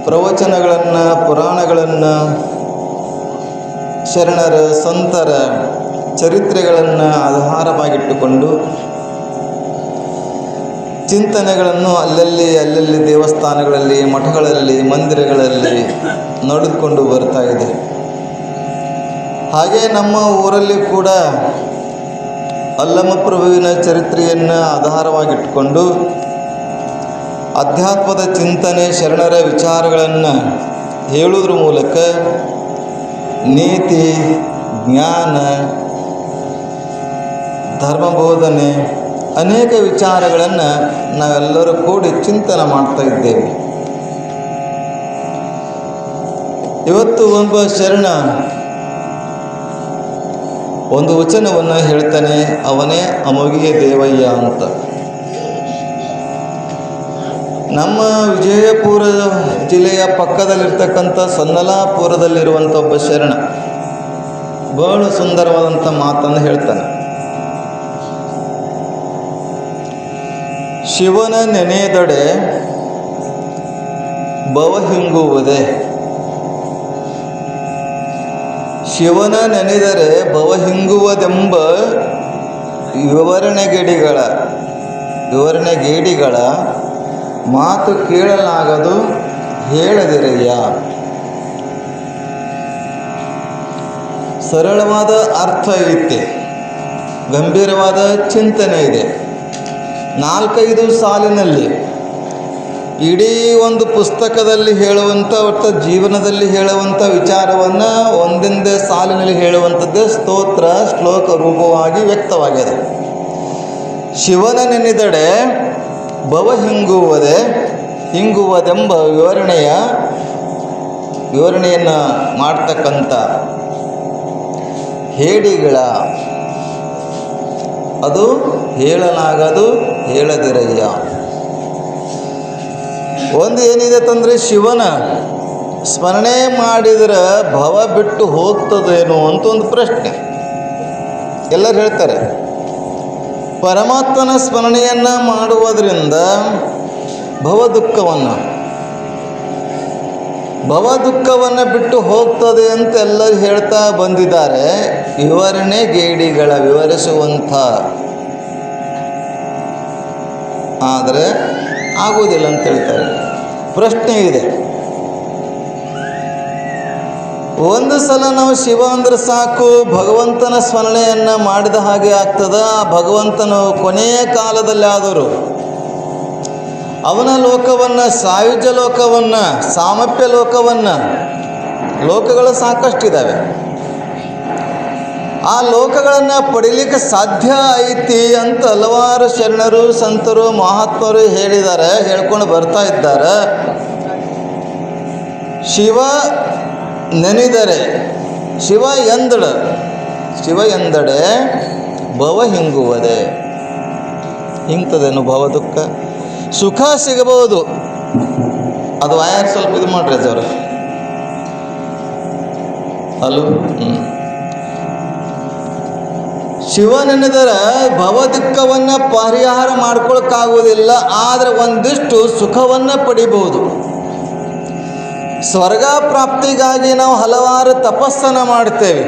ಪ್ರವಚನಗಳನ್ನು, ಪುರಾಣಗಳನ್ನು, ಶರಣರ ಸಂತರ ಚರಿತ್ರೆಗಳನ್ನು ಆಧಾರವಾಗಿಟ್ಟುಕೊಂಡು ಚಿಂತನೆಗಳನ್ನು ಅಲ್ಲಲ್ಲಿ ದೇವಸ್ಥಾನಗಳಲ್ಲಿ, ಮಠಗಳಲ್ಲಿ, ಮಂದಿರಗಳಲ್ಲಿ ನಡೆದುಕೊಂಡು ಬರ್ತಾ ಇದೆ. ಹಾಗೆ ನಮ್ಮ ಊರಲ್ಲಿ ಕೂಡ ಅಲ್ಲಮಪ್ರಭುವಿನ ಚರಿತ್ರೆಯನ್ನು ಆಧಾರವಾಗಿಟ್ಟುಕೊಂಡು ಅಧ್ಯಾತ್ಮದ ಚಿಂತನೆ, ಶರಣರ ವಿಚಾರಗಳನ್ನು ಹೇಳುವುದ್ರ ಮೂಲಕ ನೀತಿ, ಜ್ಞಾನ, ಧರ್ಮಬೋಧನೆ ಅನೇಕ ವಿಚಾರಗಳನ್ನು ನಾವೆಲ್ಲರೂ ಕೂಡಿ ಚಿಂತನೆ ಮಾಡ್ತಾ ಇದ್ದೇವೆ. ಇವತ್ತು ಒಬ್ಬ ಶರಣ ಒಂದು ವಚನವನ್ನು ಹೇಳ್ತಾನೆ, ಅವನೇ ಅಮೋಘಿಯ ದೇವಯ್ಯ ಅಂತ. ನಮ್ಮ ವಿಜಯಪುರ ಜಿಲ್ಲೆಯ ಪಕ್ಕದಲ್ಲಿರ್ತಕ್ಕಂಥ ಸನ್ನಲಾಪುರದಲ್ಲಿರುವಂಥ ಒಬ್ಬ ಶರಣ ಬಹಳ ಸುಂದರವಾದಂಥ ಮಾತನ್ನು ಹೇಳ್ತಾನೆ. ಶಿವನ ನೆನೆದೊಡೆ ಭವ ಹಿಂಗುವುದೇ, ಶಿವನ ನೆನೆದರೆ ಭವ ಹಿಂಗುವುದೆಂಬ ವಿವರಣೆಗೇಡಿಗಳ ಮಾತು ಕೇಳಲಾಗದು ಹೇಳದಿರಯ್ಯ. ಸರಳವಾದ ಅರ್ಥ ಐತೆ, ಗಂಭೀರವಾದ ಚಿಂತನೆ ಇದೆ. 4-5 ಸಾಲಿನಲ್ಲಿ ಇಡೀ ಒಂದು ಪುಸ್ತಕದಲ್ಲಿ ಹೇಳುವಂಥ, ಒಟ್ಟು ಜೀವನದಲ್ಲಿ ಹೇಳುವಂಥ ವಿಚಾರವನ್ನು ಒಂದೊಂದೇ ಸಾಲಿನಲ್ಲಿ ಹೇಳುವಂಥದ್ದೇ ಸ್ತೋತ್ರ ಶ್ಲೋಕ ರೂಪವಾಗಿ ವ್ಯಕ್ತವಾಗಿದೆ. ಶಿವನ ನೆನೆದಡೆ ಭವ ಹಿಂಗುವುದೆಂಬ ವಿವರಣೆಯನ್ನು ಮಾಡ್ತಕ್ಕಂಥ ಹೇಡಿಗಳ, ಅದು ಹೇಳಲಾಗದು ಹೇಳದಿರಯ್ಯ. ಒಂದು ಏನಿದೆ ತಂದರೆ, ಶಿವನ ಸ್ಮರಣೆ ಮಾಡಿದರೆ ಭವ ಬಿಟ್ಟು ಹೋಗ್ತದೇನೋ ಅಂತ ಒಂದು ಪ್ರಶ್ನೆ ಎಲ್ಲರೂ ಹೇಳ್ತಾರೆ. ಪರಮಾತ್ಮನ ಸ್ಮರಣೆಯನ್ನು ಮಾಡುವುದರಿಂದ ಭವ ದುಃಖವನ್ನು ಬಿಟ್ಟು ಹೋಗ್ತದೆ ಅಂತ ಎಲ್ಲರೂ ಹೇಳ್ತಾ ಬಂದಿದ್ದಾರೆ. ವಿವರಿಸುವಂಥ, ಆದರೆ ಆಗೋದಿಲ್ಲ ಅಂತ ಹೇಳ್ತಾರೆ. ಪ್ರಶ್ನೆ ಇದೆ, ಒಂದು ಸಲ ನಾವು ಶಿವ ಅಂದ್ರೆ ಸಾಕು, ಭಗವಂತನ ಸ್ಮರಣೆಯನ್ನು ಮಾಡಿದ ಹಾಗೆ ಆಗ್ತದ. ಭಗವಂತನು ಕೊನೆಯ ಕಾಲದಲ್ಲಿ ಆದರೂ ಅವನ ಲೋಕವನ್ನು, ಸಾಯುಜ್ಯ ಲೋಕವನ್ನು, ಸಾಮಪ್ಯ ಲೋಕವನ್ನು, ಲೋಕಗಳು ಸಾಕಷ್ಟಿದ್ದಾವೆ, ಆ ಲೋಕಗಳನ್ನು ಪಡೀಲಿಕ್ಕೆ ಸಾಧ್ಯ ಐತಿ ಅಂತ ಹಲವಾರು ಶರಣರು, ಸಂತರು, ಮಹಾತ್ಮರು ಹೇಳ್ಕೊಂಡು ಬರ್ತಾ ಇದ್ದಾರೆ. ಶಿವ ನೆನೆದರೆ, ಶಿವ ಎಂದಡೆ ಭವ ಹಿಂಗುವುದೇ. ಹಿಂಗ್ತದೇನು ಭವ ದುಃಖ? ಸುಖ ಸಿಗಬಹುದು, ಅದು ಆಯಾರು ಸ್ವಲ್ಪ ಇದು ಮಾಡ್ರಿ ಅವ್ರ ಅಲ್ಲೂ ಶಿವ ನೆನೆದರೆ ಭವ ದುಃಖವನ್ನು ಪರಿಹಾರ ಮಾಡ್ಕೊಳಕ್ಕಾಗೋದಿಲ್ಲ, ಆದರೆ ಒಂದಿಷ್ಟು ಸುಖವನ್ನು ಪಡಿಬಹುದು. ಸ್ವರ್ಗ ಪ್ರಾಪ್ತಿಗಾಗಿ ನಾವು ಹಲವಾರು ತಪಸ್ಸನ್ನು ಮಾಡ್ತೇವೆ,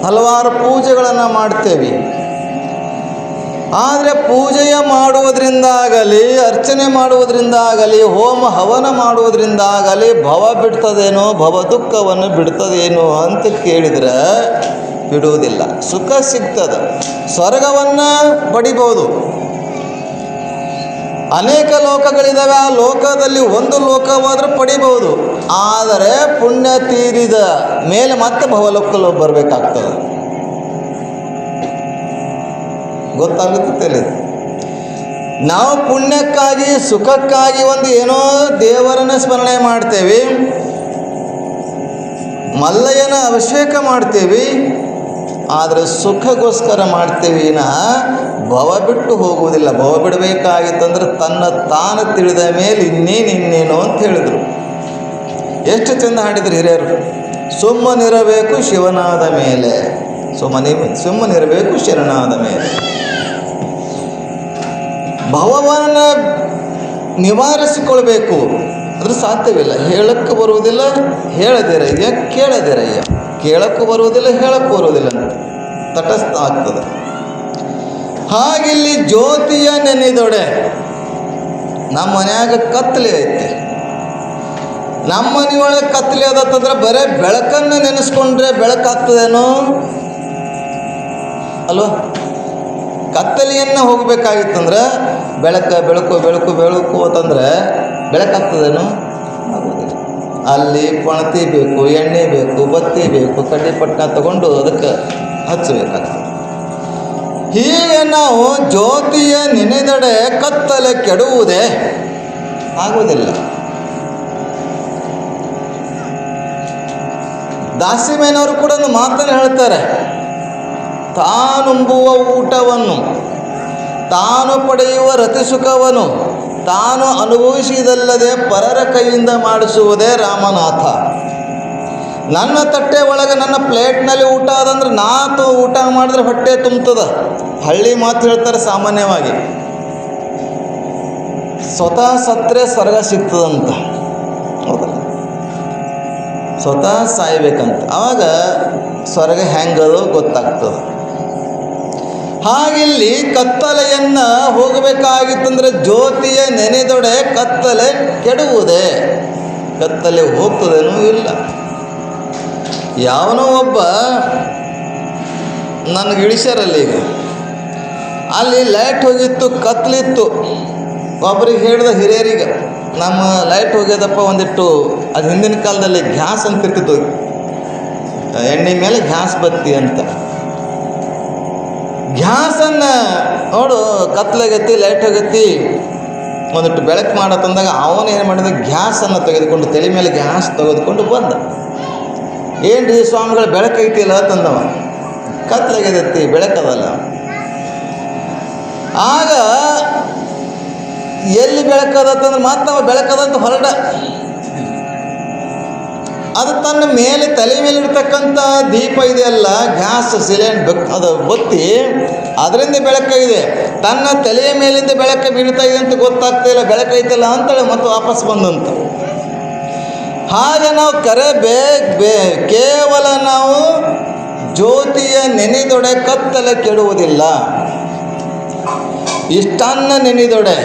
ಹಲವಾರು ಪೂಜೆಗಳನ್ನು ಮಾಡ್ತೇವೆ. ಆದರೆ ಪೂಜೆಯ ಮಾಡುವುದರಿಂದಾಗಲಿ, ಅರ್ಚನೆ ಮಾಡುವುದರಿಂದಾಗಲಿ, ಹೋಮ ಹವನ ಮಾಡುವುದರಿಂದಾಗಲಿ ಭವ ಬಿಡ್ತದೇನೋ, ಭವ ದುಃಖವನ್ನು ಬಿಡ್ತದೇನೋ ಅಂತ ಕೇಳಿದರೆ ಬಿಡುವುದಿಲ್ಲ. ಸುಖ ಸಿಗ್ತದೆ, ಸ್ವರ್ಗವನ್ನು ಪಡಿಬೋದು. ಅನೇಕ ಲೋಕಗಳಿದ್ದಾವೆ, ಆ ಲೋಕದಲ್ಲಿ ಒಂದು ಲೋಕವಾದರೂ ಪಡಿಬಹುದು. ಆದರೆ ಪುಣ್ಯ ತೀರಿದ ಮೇಲೆ ಮತ್ತೆ ಭವಲೋಕದಲ್ಲಿ ಬರಬೇಕಾಗ್ತದೆ. ಗೊತ್ತಾಗುತ್ತೆ ತಿಳಿದು. ನಾವು ಪುಣ್ಯಕ್ಕಾಗಿ, ಸುಖಕ್ಕಾಗಿ ಒಂದು ಏನೋ ದೇವರನ್ನ ಸ್ಮರಣೆ ಮಾಡ್ತೇವೆ, ಮಲ್ಲಯ್ಯನ ಅಭಿಷೇಕ ಮಾಡ್ತೇವೆ, ಆದರೆ ಸುಖಗೋಸ್ಕರ ಮಾಡ್ತೇವೆ ವಿನಃ ಭವ ಬಿಟ್ಟು ಹೋಗುವುದಿಲ್ಲ. ಭವ ಬಿಡಬೇಕಾಗಿತ್ತಂದ್ರೆ ತನ್ನ ತಾನು ತಿಳಿದ ಮೇಲೆ ಇನ್ನೇನು ಅಂತ ಹೇಳಿದರು. ಎಷ್ಟು ಚೆಂದ ಹಾಡಿದ್ರು ಹಿರಿಯರು. ಸುಮ್ಮನಿರಬೇಕು ಶಿವನಾದ ಮೇಲೆ, ಸುಮ್ಮನಿರಬೇಕು ಶರಣಾದ ಮೇಲೆ. ಭವವನ್ನು ನಿವಾರಿಸಿಕೊಳ್ಬೇಕು, ಅದ್ರ ಸಾಧ್ಯವಿಲ್ಲ. ಹೇಳಕ್ಕೆ ಬರುವುದಿಲ್ಲ, ಹೇಳದಿರಯ್ಯ, ಕೇಳದಿರಯ್ಯ. ಕೇಳಕ್ಕೂ ಬರುವುದಿಲ್ಲ, ಹೇಳಕ್ಕೂ ಬರುವುದಿಲ್ಲ ಅಂತ ತಟಸ್ಥ ಆಗ್ತದೆ. ಹಾಗಿಲ್ಲಿ ಜ್ಯೋತಿಯ ನೆನೆದೊಡೆ. ನಮ್ಮ ಮನ್ಯಾಗ ಕತ್ತಲೆ ಐತಿ, ನಮ್ಮ ಮನೆಯೊಳಗೆ ಕತ್ತಲೆ ಅದತ್ತಂದ್ರೆ ಬರೀ ಬೆಳಕನ್ನು ನೆನೆಸ್ಕೊಂಡ್ರೆ ಬೆಳಕಾಗ್ತದೇನೋ ಅಲ್ವಾ? ಕತ್ತಲೆಯನ್ನು ಹೋಗ್ಬೇಕಾಗಿತ್ತಂದ್ರೆ ಬೆಳಕು ಅಂತಂದ್ರೆ ಬೆಳಕಾಗ್ತದೇನೋ? ಆಗೋದಿಲ್ಲ. ಅಲ್ಲಿ ಪಣತಿ ಬೇಕು, ಎಣ್ಣೆ ಬೇಕು, ಬತ್ತಿ ಬೇಕು, ಕಡ್ಡಿಪಟ್ಟಣ ತಗೊಂಡು ಅದಕ್ಕೆ ಹಚ್ಚಬೇಕಾಗ್ತದೆ. ಹೀಗೆ ನಾವು ಜ್ಯೋತಿಯ ನೆನೆದಡೆ ಕತ್ತಲೆ ಕೆಡುವುದೇ ಆಗುವುದಿಲ್ಲ. ದಾಸಿಮೇನವರು ಕೂಡ ಒಂದು ಮಾತನ್ನು ಹೇಳ್ತಾರೆ, ತಾನುಂಬುವ ಊಟವನ್ನು, ತಾನು ಪಡೆಯುವ ರತಿಸುಖವನ್ನು ತಾನು ಅನುಭವಿಸಿದಲ್ಲದೆ ಪರರ ಕೈಯಿಂದ ಮಾಡಿಸುವುದೇ ರಾಮನಾಥ. ನನ್ನ ತಟ್ಟೆ ಒಳಗೆ ನನ್ನ ಪ್ಲೇಟ್ನಲ್ಲಿ ಊಟ ಅದಂದ್ರೆ ಊಟ ಮಾಡಿದ್ರೆ ಹೊಟ್ಟೆ ತುಂಬ್ತದ. ಹಳ್ಳಿ ಮಾತು ಹೇಳ್ತಾರೆ ಸಾಮಾನ್ಯವಾಗಿ, ಸ್ವತಃ ಸತ್ತರೆ ಸ್ವರ್ಗ ಸಿಗ್ತದಂತ. ಹೌದಲ್ಲ? ಸ್ವತಃ ಸಾಯ್ಬೇಕಂತ, ಆವಾಗ ಸ್ವರ್ಗ ಹೆಂಗದೋ ಗೊತ್ತಾಗ್ತದೆ. ಹಾಗಿಲ್ಲಿ ಕತ್ತಲೆಯನ್ನು ಹೋಗಬೇಕಾಗಿತ್ತಂದ್ರೆ ಜ್ಯೋತಿಯ ನೆನೆದೊಡೆ ಕತ್ತಲೆ ಕೆಡುವುದೇ. ಕತ್ತಲೆ ಹೋಗ್ತದೇನೂ ಇಲ್ಲ. ಯಾವನೋ ಒಬ್ಬ ನನಗೆ ಇಳಿಸ್ಯಾರಲ್ಲಿ, ಈಗ ಅಲ್ಲಿ ಲೈಟ್ ಹೋಗಿತ್ತು, ಕತ್ಲಿತ್ತು. ಒಬ್ರಿಗೆ ಹೇಳಿದ ಹಿರಿಯರಿಗೆ, ನಮ್ಮ ಲೈಟ್ ಹೋಗ್ಯದಪ್ಪ ಒಂದಿಟ್ಟು. ಅದು ಹಿಂದಿನ ಕಾಲದಲ್ಲಿ ಗ್ಯಾಸ್ ಅಂತ ಇರ್ತಿತ್ತು, ಎಣ್ಣೆ ಮೇಲೆ ಗ್ಯಾಸ್ ಬತ್ತಿ ಅಂತ. ಗ್ಯಾಸನ್ನು ನೋಡು, ಕತ್ಲಾಗೈತಿ, ಲೈಟ್ ಹೋಗೈತಿ, ಒಂದಿಟ್ಟು ಬೆಳಕು ಮಾಡತ್ತಂದಾಗ ಅವನೇನು ಮಾಡಿದ, ಗ್ಯಾಸನ್ನು ತೆಗೆದುಕೊಂಡು ತಲೆ ಮೇಲೆ ಗ್ಯಾಸ್ ತೆಗೆದುಕೊಂಡು ಬಂದ. ಏನು ರೀ ಸ್ವಾಮಿಗಳ ಬೆಳಕೈತಿಲ್ಲ ತಂದವ, ಕತ್ಲಾಗೈತಿ, ಬೆಳಕದಲ್ಲ. ಆಗ ಎಲ್ಲಿ ಬೆಳಕದತ್ತಂದ್ರೆ ಮತ್ತೆ ನಾವು ಬೆಳಕದಂತ ಹೊರಡ. ಅದು ತನ್ನ ಮೇಲೆ ತಲೆ ಮೇಲೆ ಇರ್ತಕ್ಕಂಥ ದೀಪ ಇದೆಯಲ್ಲ, ಗ್ಯಾಸ್ ಸಿಲಿಂಡರ್ ಅದು ಬತ್ತಿ, ಅದರಿಂದ ಬೆಳಕಾಗಿದೆ. ತನ್ನ ತಲೆಯ ಮೇಲಿಂದ ಬೆಳಕು ಬೀಳ್ತಾ ಇದೆ ಅಂತ ಗೊತ್ತಾಗ್ತಾಯಿಲ್ಲ, ಬೆಳಕೈತಲ್ಲ ಅಂತೇಳಿ ಮತ್ತೆ ವಾಪಸ್ ಬಂದಂತ. ಹಾಗೆ ನಾವು ಕೇವಲ ನಾವು ಜ್ಯೋತಿಯ ನೆನೆದೊಡೆ ಕತ್ತಲೆ ಕೆಡುವುದಿಲ್ಲ. ಇಷ್ಟಾನ್ನ ನೆನೆದೊಡೆ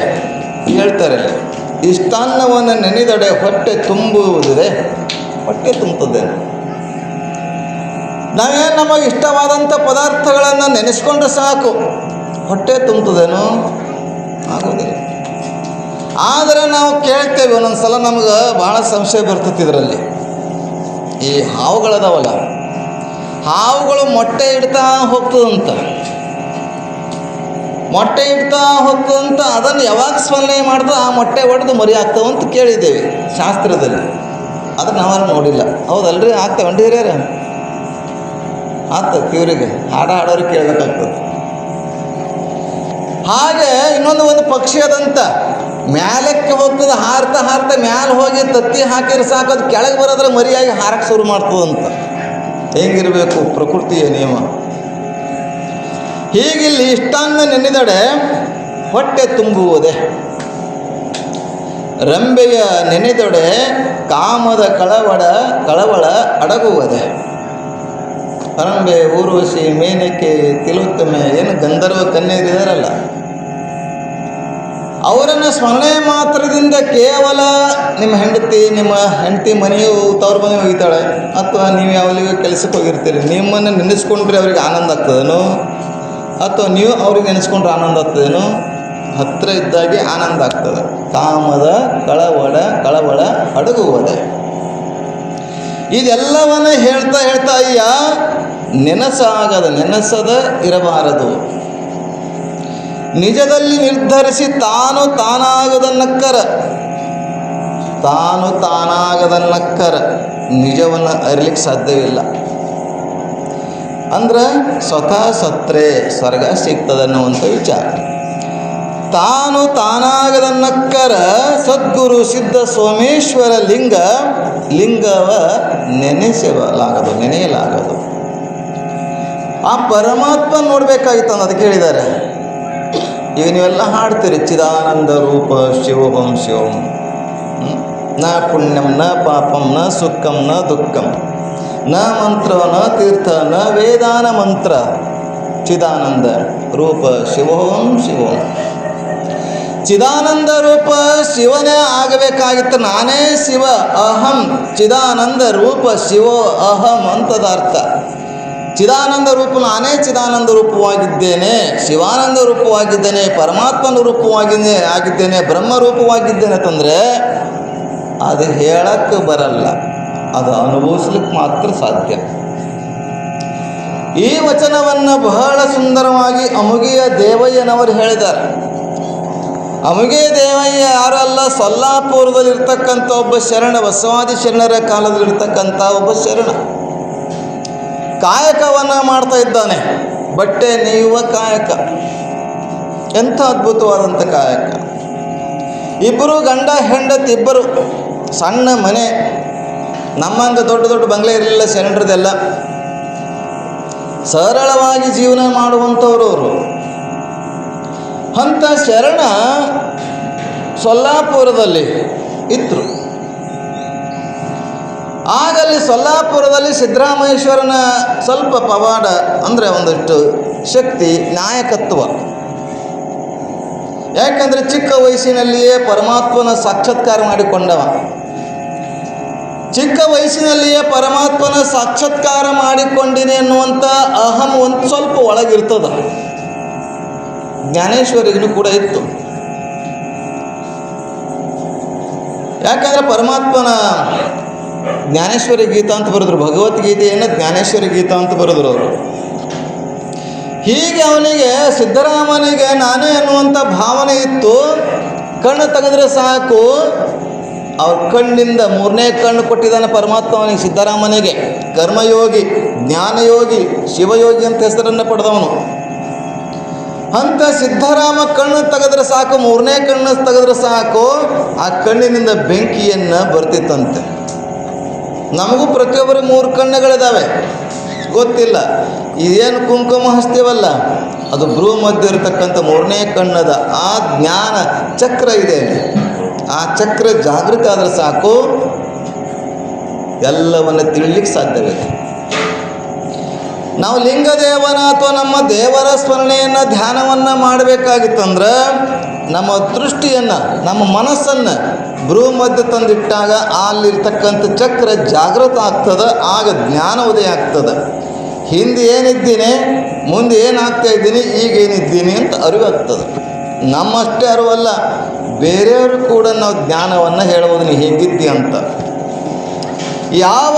ಹೇಳ್ತಾರೆ, ಇಷ್ಟಾನ್ನವನ್ನು ನೆನೆದೊಡೆ ಹೊಟ್ಟೆ ತುಂಬುವುದಿದೆ, ಹೊಟ್ಟೆ ತುಂಬುತ್ತದೆ. ನಾವೇನು ನಮಗೆ ಇಷ್ಟವಾದಂಥ ಪದಾರ್ಥಗಳನ್ನು ನೆನೆಸ್ಕೊಂಡ್ರೆ ಸಾಕು, ಹೊಟ್ಟೆ ತುಂಬುತ್ತದೇನೋ? ಆಗೋದಿಲ್ಲ. ಆದರೆ ನಾವು ಕೇಳ್ತೇವೆ, ಒಂದೊಂದು ಸಲ ನಮ್ಗೆ ಭಾಳ ಸಂಶಯ ಬರ್ತೈತಿ ಇದರಲ್ಲಿ. ಈ ಹಾವುಗಳದಾವಲ್ಲ, ಹಾವುಗಳು ಮೊಟ್ಟೆ ಇಡ್ತಾ ಹೋಗ್ತದಂತ, ಮೊಟ್ಟೆ ಇಡ್ತಾ ಹೋಗ್ತದಂತ. ಅದನ್ನು ಯಾವಾಗ ಸ್ಮರಣೆ ಮಾಡ್ತದೆ, ಆ ಮೊಟ್ಟೆ ಒಡೆದು ಮರಿ ಆಗ್ತಾವಂತ ಕೇಳಿದ್ದೇವೆ ಶಾಸ್ತ್ರದಲ್ಲಿ. ಅದನ್ನು ನಾವಾರು ನೋಡಿಲ್ಲ. ಹೌದಲ್ರಿ? ಆಗ್ತಾವಂಡಿ ಹಿರಿಯರ? ಆಗ್ತದೆ. ಇವರಿಗೆ ಹಾಡೋರಿಗೆ ಕೇಳಬೇಕಾಗ್ತದೆ. ಹಾಗೆ ಒಂದು ಪಕ್ಷಿ ಅದಂತ, ಮ್ಯಾಲಕ್ಕೆ ಹೋಗ್ತದೆ, ಹಾರ್ತಾ ಮ್ಯಾಲೆ ಹೋಗಿ ತತ್ತಿ ಹಾಕಿದ್ರೆ ಸಾಕು, ಅದು ಕೆಳಗೆ ಬರೋದ್ರೆ ಮರಿಯಾಗಿ ಹಾರಕ್ಕೆ ಶುರು ಮಾಡ್ತದಂತ. ಹೆಂಗಿರಬೇಕು ಪ್ರಕೃತಿಯ ನಿಯಮ. ಹೀಗಿಲ್ಲಿ ಇಷ್ಟಾನ್ನ ನೆನೆದಡೆ ಹೊಟ್ಟೆ ತುಂಬುವುದೇ. ರಂಬೆಯ ನೆನೆದೊಡೆ ಕಾಮದ ಕಳವಳ ಅಡಗುವುದೇ. ರಂಬೆ, ಊರ್ವಶಿ, ಮೇನಕೆ, ತಿಲೋತ್ತಮೆ, ಏನು ಗಂಧರ್ವ ಕನ್ಯರಿದಾರಲ್ಲ, ಅವರನ್ನು ಸ್ಮರಣೆ ಮಾತ್ರದಿಂದ ಕೇವಲ ನಿಮ್ಮ ಹೆಂಡತಿ ಮನೆಯು ತವ್ರ ಮನೆ ಹೋಗಿತಾಳೆ, ಅಥವಾ ನೀವು ಯಾವಲ್ಲಿಗೂ ಕೆಲಸಕ್ಕೆ ಹೋಗಿರ್ತೀರಿ, ನಿಮ್ಮನ್ನು ನೆನೆಸ್ಕೊಂಡ್ರೆ ಅವ್ರಿಗೆ ಆನಂದ ಆಗ್ತದೇನೋ, ಅಥವಾ ನೀವು ಅವ್ರಿಗೆ ನೆನೆಸ್ಕೊಂಡ್ರೆ ಆನಂದ ಆಗ್ತದೇನೋ? ಹತ್ತಿರ ಇದ್ದಾಗೆ ಆನಂದ ಆಗ್ತದೆ. ಕಾಮದ ಕಳವಳ ಅಡಗುವುದೇ. ಇದೆಲ್ಲವನ್ನ ಹೇಳ್ತಾ ಅಯ್ಯ ನೆನಸದ ಇರಬಾರದು. ನಿಜದಲ್ಲಿ ನಿರ್ಧರಿಸಿ ತಾನು ತಾನಾಗದನ್ನಕ್ಕರ ನಿಜವನ್ನು ಅರಿಲಿಕ್ಕೆ ಸಾಧ್ಯವಿಲ್ಲ. ಅಂದ್ರೆ ಸ್ವತಃ ಸತ್ರೆ ಸ್ವರ್ಗ ಸಿಗ್ತದೆ ಅನ್ನುವಂಥ ವಿಚಾರ. ತಾನಾಗದನ್ನಕ್ಕರ ಸದ್ಗುರು ಸಿದ್ಧ ಸೋಮೇಶ್ವರ ಲಿಂಗವ ನೆನೆಯಲಾಗದು. ಆ ಪರಮಾತ್ಮ ನೋಡಬೇಕಾಗಿತ್ತು ಅದಕ್ಕೆ ಹೇಳಿದ್ದಾರೆ. ಈಗ ನೀವೆಲ್ಲ ಹಾಡ್ತೀರಿ, ಚಿದಾನಂದ ರೂಪ ಶಿವೋಹಂ ಶಿವಂ, ನ ಪುಣ್ಯಂ ನ ಪಾಪಂ ನ ಸುಖಂ ನ ದುಃಖಂ ನ ಮಂತ್ರ ನ ತೀರ್ಥ ನ ವೇದಾನ ಮಂತ್ರ ಚಿದಾನಂದ ರೂಪ ಶಿವೋಂ ಶಿವೋಂ. ಚಿದಾನಂದ ರೂಪ ಶಿವನೇ ಆಗಬೇಕಾಗಿತ್ತು. ನಾನೇ ಶಿವ ಅಹಂ ಚಿದಾನಂದ ರೂಪ ಶಿವೋ ಅಹಂ ಅಂತದ ಅರ್ಥ. ಚಿದಾನಂದ ರೂಪ ನಾನೇ ಚಿದಾನಂದ ರೂಪವಾಗಿದ್ದೇನೆ, ಶಿವಾನಂದ ರೂಪವಾಗಿದ್ದೇನೆ, ಪರಮಾತ್ಮನ ಆಗಿದ್ದೇನೆ, ಬ್ರಹ್ಮ ರೂಪವಾಗಿದ್ದೇನೆ ಅಂತಂದರೆ ಅದು ಹೇಳಕ್ಕೆ ಬರಲ್ಲ, ಅದು ಅನುಭವಿಸ್ಲಿಕ್ಕೆ ಮಾತ್ರ ಸಾಧ್ಯ. ಈ ವಚನವನ್ನು ಬಹಳ ಸುಂದರವಾಗಿ ಅಮುಗಿಯ ದೇವಯ್ಯನವರು ಹೇಳಿದ್ದಾರೆ. ಅಮುಗಿಯ ದೇವಯ್ಯ ಯಾರು ಅಲ್ಲ, ಸೊಲ್ಲಾಪುರದಲ್ಲಿರ್ತಕ್ಕಂಥ ಒಬ್ಬ ಶರಣ, ಬಸವಾದಿ ಶರಣರ ಕಾಲದಲ್ಲಿರ್ತಕ್ಕಂಥ ಒಬ್ಬ ಶರಣ. ಕಾಯಕವನ್ನು ಮಾಡ್ತಾ ಇದ್ದಾನೆ, ಬಟ್ಟೆ ನೇಯುವ ಕಾಯಕ. ಎಂಥ ಅದ್ಭುತವಾದಂಥ ಕಾಯಕ. ಇಬ್ಬರು ಗಂಡ ಹೆಂಡತಿ, ಇಬ್ಬರು ಸಣ್ಣ ಮನೆ, ನಮ್ಮಂಗೆ ದೊಡ್ಡ ದೊಡ್ಡ ಬಂಗ್ಲೆ ಇರಲಿಲ್ಲ ಶರಣರದೆಲ್ಲ. ಸರಳವಾಗಿ ಜೀವನ ಮಾಡುವಂಥವ್ರು ಅವರು. ಅಂಥ ಶರಣ ಸೊಲ್ಲಾಪುರದಲ್ಲಿ ಇದ್ದರು. ಆಗಲಿ ಸೊಲ್ಲಾಪುರದಲ್ಲಿ ಸಿದ್ದರಾಮೇಶ್ವರನ ಸ್ವಲ್ಪ ಪವಾಡ ಅಂದರೆ ಒಂದಷ್ಟು ಶಕ್ತಿ, ನಾಯಕತ್ವ. ಯಾಕಂದರೆ ಚಿಕ್ಕ ವಯಸ್ಸಿನಲ್ಲಿಯೇ ಪರಮಾತ್ಮನ ಸಾಕ್ಷಾತ್ಕಾರ ಮಾಡಿಕೊಂಡವ. ಚಿಕ್ಕ ವಯಸ್ಸಿನಲ್ಲಿಯೇ ಪರಮಾತ್ಮನ ಸಾಕ್ಷಾತ್ಕಾರ ಮಾಡಿಕೊಂಡಿನಿ ಅನ್ನುವಂಥ ಅಹಂ ಒಂದು ಸ್ವಲ್ಪ ಒಳಗಿರ್ತದ. ಜ್ಞಾನೇಶ್ವರಿಗೂ ಕೂಡ ಇತ್ತು. ಯಾಕಂದರೆ ಪರಮಾತ್ಮನ ಜ್ಞಾನೇಶ್ವರಿ ಗೀತಾ ಅಂತ ಬರೆದ್ರು, ಭಗವದ್ಗೀತೆಯನ್ನು ಜ್ಞಾನೇಶ್ವರಿ ಗೀತಾ ಅಂತ ಬರೆದ್ರು ಅವರು. ಹೀಗೆ ಅವನಿಗೆ ಸಿದ್ದರಾಮನಿಗೆ ನಾನೇ ಅನ್ನುವಂಥ ಭಾವನೆ ಇತ್ತು. ಕಣ್ಣು ತೆಗೆದ್ರೆ ಸಾಕು, ಅವ್ರ ಕಣ್ಣಿಂದ ಮೂರನೇ ಕಣ್ಣು ಕೊಟ್ಟಿದ್ದಾನೆ ಪರಮಾತ್ಮ ಅವನಿಗೆ, ಸಿದ್ದರಾಮನಿಗೆ. ಕರ್ಮಯೋಗಿ, ಜ್ಞಾನಯೋಗಿ, ಶಿವಯೋಗಿ ಅಂತ ಹೆಸರನ್ನು ಪಡೆದವನು. ಅಂಥ ಸಿದ್ದರಾಮ ಕಣ್ಣು ತೆಗೆದ್ರೆ ಸಾಕು, ಮೂರನೇ ಕಣ್ಣು ತೆಗೆದ್ರೆ ಸಾಕು, ಆ ಕಣ್ಣಿನಿಂದ ಬೆಂಕಿಯನ್ನು ಬರ್ತಿತ್ತಂತೆ. ನಮಗೂ ಪ್ರತಿಯೊಬ್ಬರಿಗೆ 3 ಕಣ್ಣುಗಳಿದ್ದಾವೆ, ಗೊತ್ತಿಲ್ಲ. ಇದೇನು ಕುಂಕುಮ ಹಚ್ತೀವಲ್ಲ, ಅದು ಭ್ರೂ ಮಧ್ಯೆ ಇರತಕ್ಕಂಥ 3ನೇ ಕಣ್ಣದ ಆ ಜ್ಞಾನ ಚಕ್ರ ಇದೆ. ಆ ಚಕ್ರ ಜಾಗೃತಿ ಆದರೆ ಸಾಕು, ಎಲ್ಲವನ್ನು ತಿಳಿಲಿಕ್ಕೆ ಸಾಧ್ಯವಿದೆ. ನಾವು ಲಿಂಗದೇವನ ಅಥವಾ ನಮ್ಮ ದೇವರ ಸ್ಮರಣೆಯನ್ನು, ಧ್ಯಾನವನ್ನು ಮಾಡಬೇಕಾಗಿತ್ತಂದ್ರೆ ನಮ್ಮ ದೃಷ್ಟಿಯನ್ನು, ನಮ್ಮ ಮನಸ್ಸನ್ನು ಭ್ರೂ ಮಧ್ಯ ತಂದಿಟ್ಟಾಗ ಅಲ್ಲಿರ್ತಕ್ಕಂಥ ಚಕ್ರ ಜಾಗೃತ ಆಗ್ತದೆ. ಆಗ ಜ್ಞಾನ ಉದಯ ಆಗ್ತದೆ. ಹಿಂದೆ ಏನಿದ್ದೀನಿ, ಮುಂದೆ ಏನಾಗ್ತಾ ಇದ್ದೀನಿ, ಈಗ ಏನಿದ್ದೀನಿ ಅಂತ ಅರಿವಾಗ್ತದೆ. ನಮ್ಮಷ್ಟೇ ಅರಿವಲ್ಲ, ಬೇರೆಯವರು ಕೂಡ ನಾವು ಜ್ಞಾನವನ್ನು ಹೇಳ್ಬೋದು, ನೀ ಹೇಗಿದ್ದಿ ಅಂತ. ಯಾವ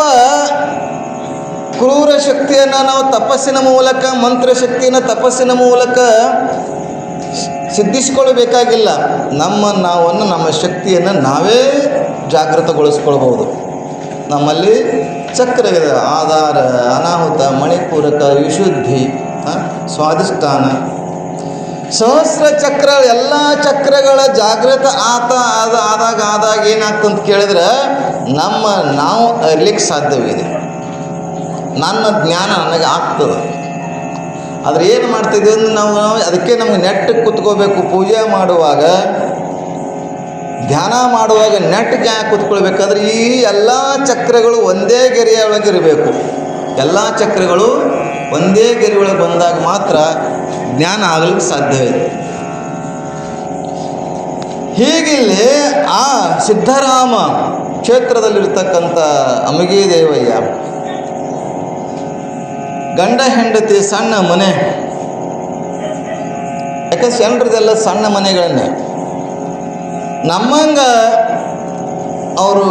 ಕ್ರೂರ ಶಕ್ತಿಯನ್ನು ನಾವು ತಪಸ್ಸಿನ ಮೂಲಕ, ಮಂತ್ರಶಕ್ತಿಯನ್ನು ತಪಸ್ಸಿನ ಮೂಲಕ ಸಿದ್ಧಿಸ್ಕೊಳ್ಬೇಕಾಗಿಲ್ಲ. ನಮ್ಮ ಶಕ್ತಿಯನ್ನು ನಾವೇ ಜಾಗೃತಗೊಳಿಸ್ಕೊಳ್ಬೋದು. ನಮ್ಮಲ್ಲಿ ಚಕ್ರವಿದೆ: ಆಧಾರ, ಅನಾಹುತ, ಮಣಿಪೂರಕ, ವಿಶುದ್ಧಿ, ಸ್ವಾಧಿಷ್ಠಾನ, ಸಹಸ್ರ ಚಕ್ರ. ಎಲ್ಲ ಚಕ್ರಗಳ ಜಾಗೃತ ಆದಾಗ ಏನಾಗ್ತಂತ ಕೇಳಿದ್ರೆ ನಾವು ಅರಿಲಿಕ್ಕೆ ಸಾಧ್ಯವಿದೆ. ನನ್ನ ಜ್ಞಾನ ನನಗೆ ಆಗ್ತದೆ. ಆದರೆ ಏನು ಮಾಡ್ತಿದ್ವಿ ಅಂದ್ರೆ ನಾವು ಅದಕ್ಕೆ ನಮಗೆ ನೆಟ್ಟಗೆ ಕುತ್ಕೋಬೇಕು. ಪೂಜೆ ಮಾಡುವಾಗ, ಧ್ಯಾನ ಮಾಡುವಾಗ ನೆಟ್ಟಗೆ ಯಾಕೆ ಕುತ್ಕೊಳ್ಬೇಕಾದ್ರೆ ಈ ಎಲ್ಲ ಚಕ್ರಗಳು ಒಂದೇ ಗೆರೆಯ ಒಳಗಿರಬೇಕು. ಎಲ್ಲ ಚಕ್ರಗಳು ಒಂದೇ ಗೆರೆ ಒಳಗೆ ಬಂದಾಗ ಮಾತ್ರ ಜ್ಞಾನ ಆಗಲಿಕ್ಕೆ ಸಾಧ್ಯವಿದೆ. ಹೀಗಿಲ್ಲಿ ಆ ಸಿದ್ದರಾಮ ಕ್ಷೇತ್ರದಲ್ಲಿರ್ತಕ್ಕಂಥ ಅಮುಗಿ ದೇವಯ್ಯ, ಗಂಡ ಹೆಂಡತಿ, ಸಣ್ಣ ಮನೆ. ಯಾಕಂದ್ರೆ ಶರಣರದೆಲ್ಲ ಸಣ್ಣ ಮನೆಗಳನ್ನೇ. ನಮ್ಮಂಗ ಅವರು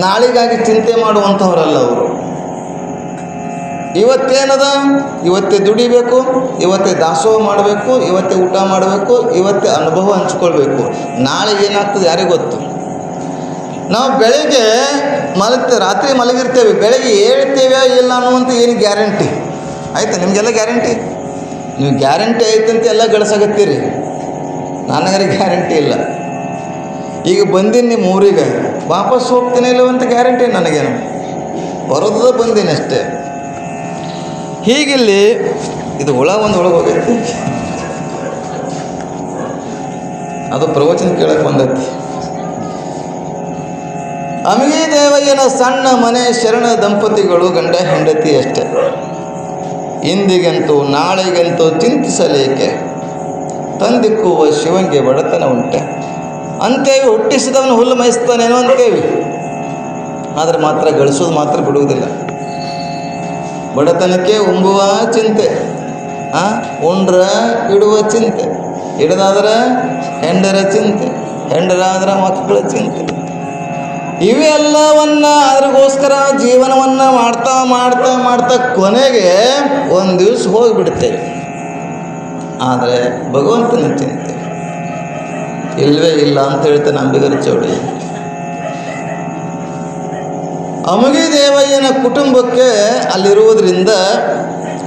ನಾಳಿಗಾಗಿ ಚಿಂತೆ ಮಾಡುವಂಥವ್ರಲ್ಲ ಅವರು. ಇವತ್ತೇನದ, ಇವತ್ತೇ ದುಡಿಬೇಕು, ಇವತ್ತೇ ದಾಸೋಹ ಮಾಡಬೇಕು, ಇವತ್ತೇ ಊಟ ಮಾಡಬೇಕು, ಇವತ್ತೇ ಅನುಭವ ಹಂಚ್ಕೊಳ್ಬೇಕು. ನಾಳೆ ಏನಾಗ್ತದೆ ಯಾರಿಗೆ ಗೊತ್ತು. ನಾವು ಬೆಳಗ್ಗೆ ರಾತ್ರಿ ಮಲಗಿರ್ತೇವೆ, ಬೆಳಗ್ಗೆ ಹೇಳ್ತೇವೆ ಇಲ್ಲ ಅನ್ನುವಂಥ ಏನು ಗ್ಯಾರಂಟಿ ಆಯಿತಾ? ನಿಮಗೆಲ್ಲ ಗ್ಯಾರಂಟಿ, ನೀವು ಗ್ಯಾರಂಟಿ ಆಯ್ತಂತ ಎಲ್ಲ ಗಳಿಸಾಗತ್ತೀರಿ. ನನಗರೆ ಗ್ಯಾರಂಟಿ ಇಲ್ಲ. ಈಗ ಬಂದೀನಿ ನಿಮ್ಮ ಊರಿಗೆ, ವಾಪಸ್ ಹೋಗ್ತೀನಿ ಇಲ್ಲವಂತ ಗ್ಯಾರಂಟಿ ನನಗೇನು, ಬರೋದ ಬಂದೀನಿ ಅಷ್ಟೇ. ಹೀಗಿಲ್ಲಿ ಇದು ಒಳಗೆ ಹೋಗೈತಿ, ಅದು ಪ್ರವಚನ ಕೇಳಕ್ಕೆ ಬಂದೈತಿ. ಅಮಗಿ ದೇವಯ್ಯನ ಸಣ್ಣ ಮನೆ ಶರಣ ದಂಪತಿಗಳು ಗಂಡ ಹೆಂಡತಿ ಅಷ್ಟೆ. ಇಂದಿಗಂತೂ ನಾಳೆಗಂತೂ ಚಿಂತಿಸಲೇಕೆ, ತಂದಿಕ್ಕುವ ಶಿವಂಗೆ ಬಡತನ ಉಂಟೆ ಅಂತೇವಿ. ಹುಟ್ಟಿಸಿದವನು ಹುಲ್ಲು ಮೇಯಿಸ್ತಾನೇನೋ ಅಂತೇವಿ, ಆದರೆ ಮಾತ್ರ ಗಳಿಸೋದು ಮಾತ್ರ ಬಿಡುವುದಿಲ್ಲ. ಬಡತನಕ್ಕೆ ಉಂಬುವ ಚಿಂತೆ, ಉಂಡ್ರ ಇಡುವ ಚಿಂತೆ, ಹಿಡಿದಾದ್ರೆ ಹೆಂಡರ ಚಿಂತೆ, ಹೆಂಡರಾದ್ರೆ ಮಕ್ಕಳ ಚಿಂತೆ. ಇವೆಲ್ಲವನ್ನ ಅದ್ರಿಗೋಸ್ಕರ ಜೀವನವನ್ನು ಮಾಡ್ತಾ ಮಾಡ್ತಾ ಮಾಡ್ತಾ ಕೊನೆಗೆ ಒಂದು ದಿವಸ ಹೋಗಿಬಿಡ್ತೇವೆ. ಆದರೆ ಭಗವಂತನ ಚಿಂತೆ ಇಲ್ಲವೇ ಇಲ್ಲ ಅಂತ ಹೇಳ್ತಾನೆ ಅಂಬಿಗರ ಚೌಡಿ. ಅಮಗಿ ದೇವಯ್ಯನ ಕುಟುಂಬಕ್ಕೆ ಅಲ್ಲಿರುವುದರಿಂದ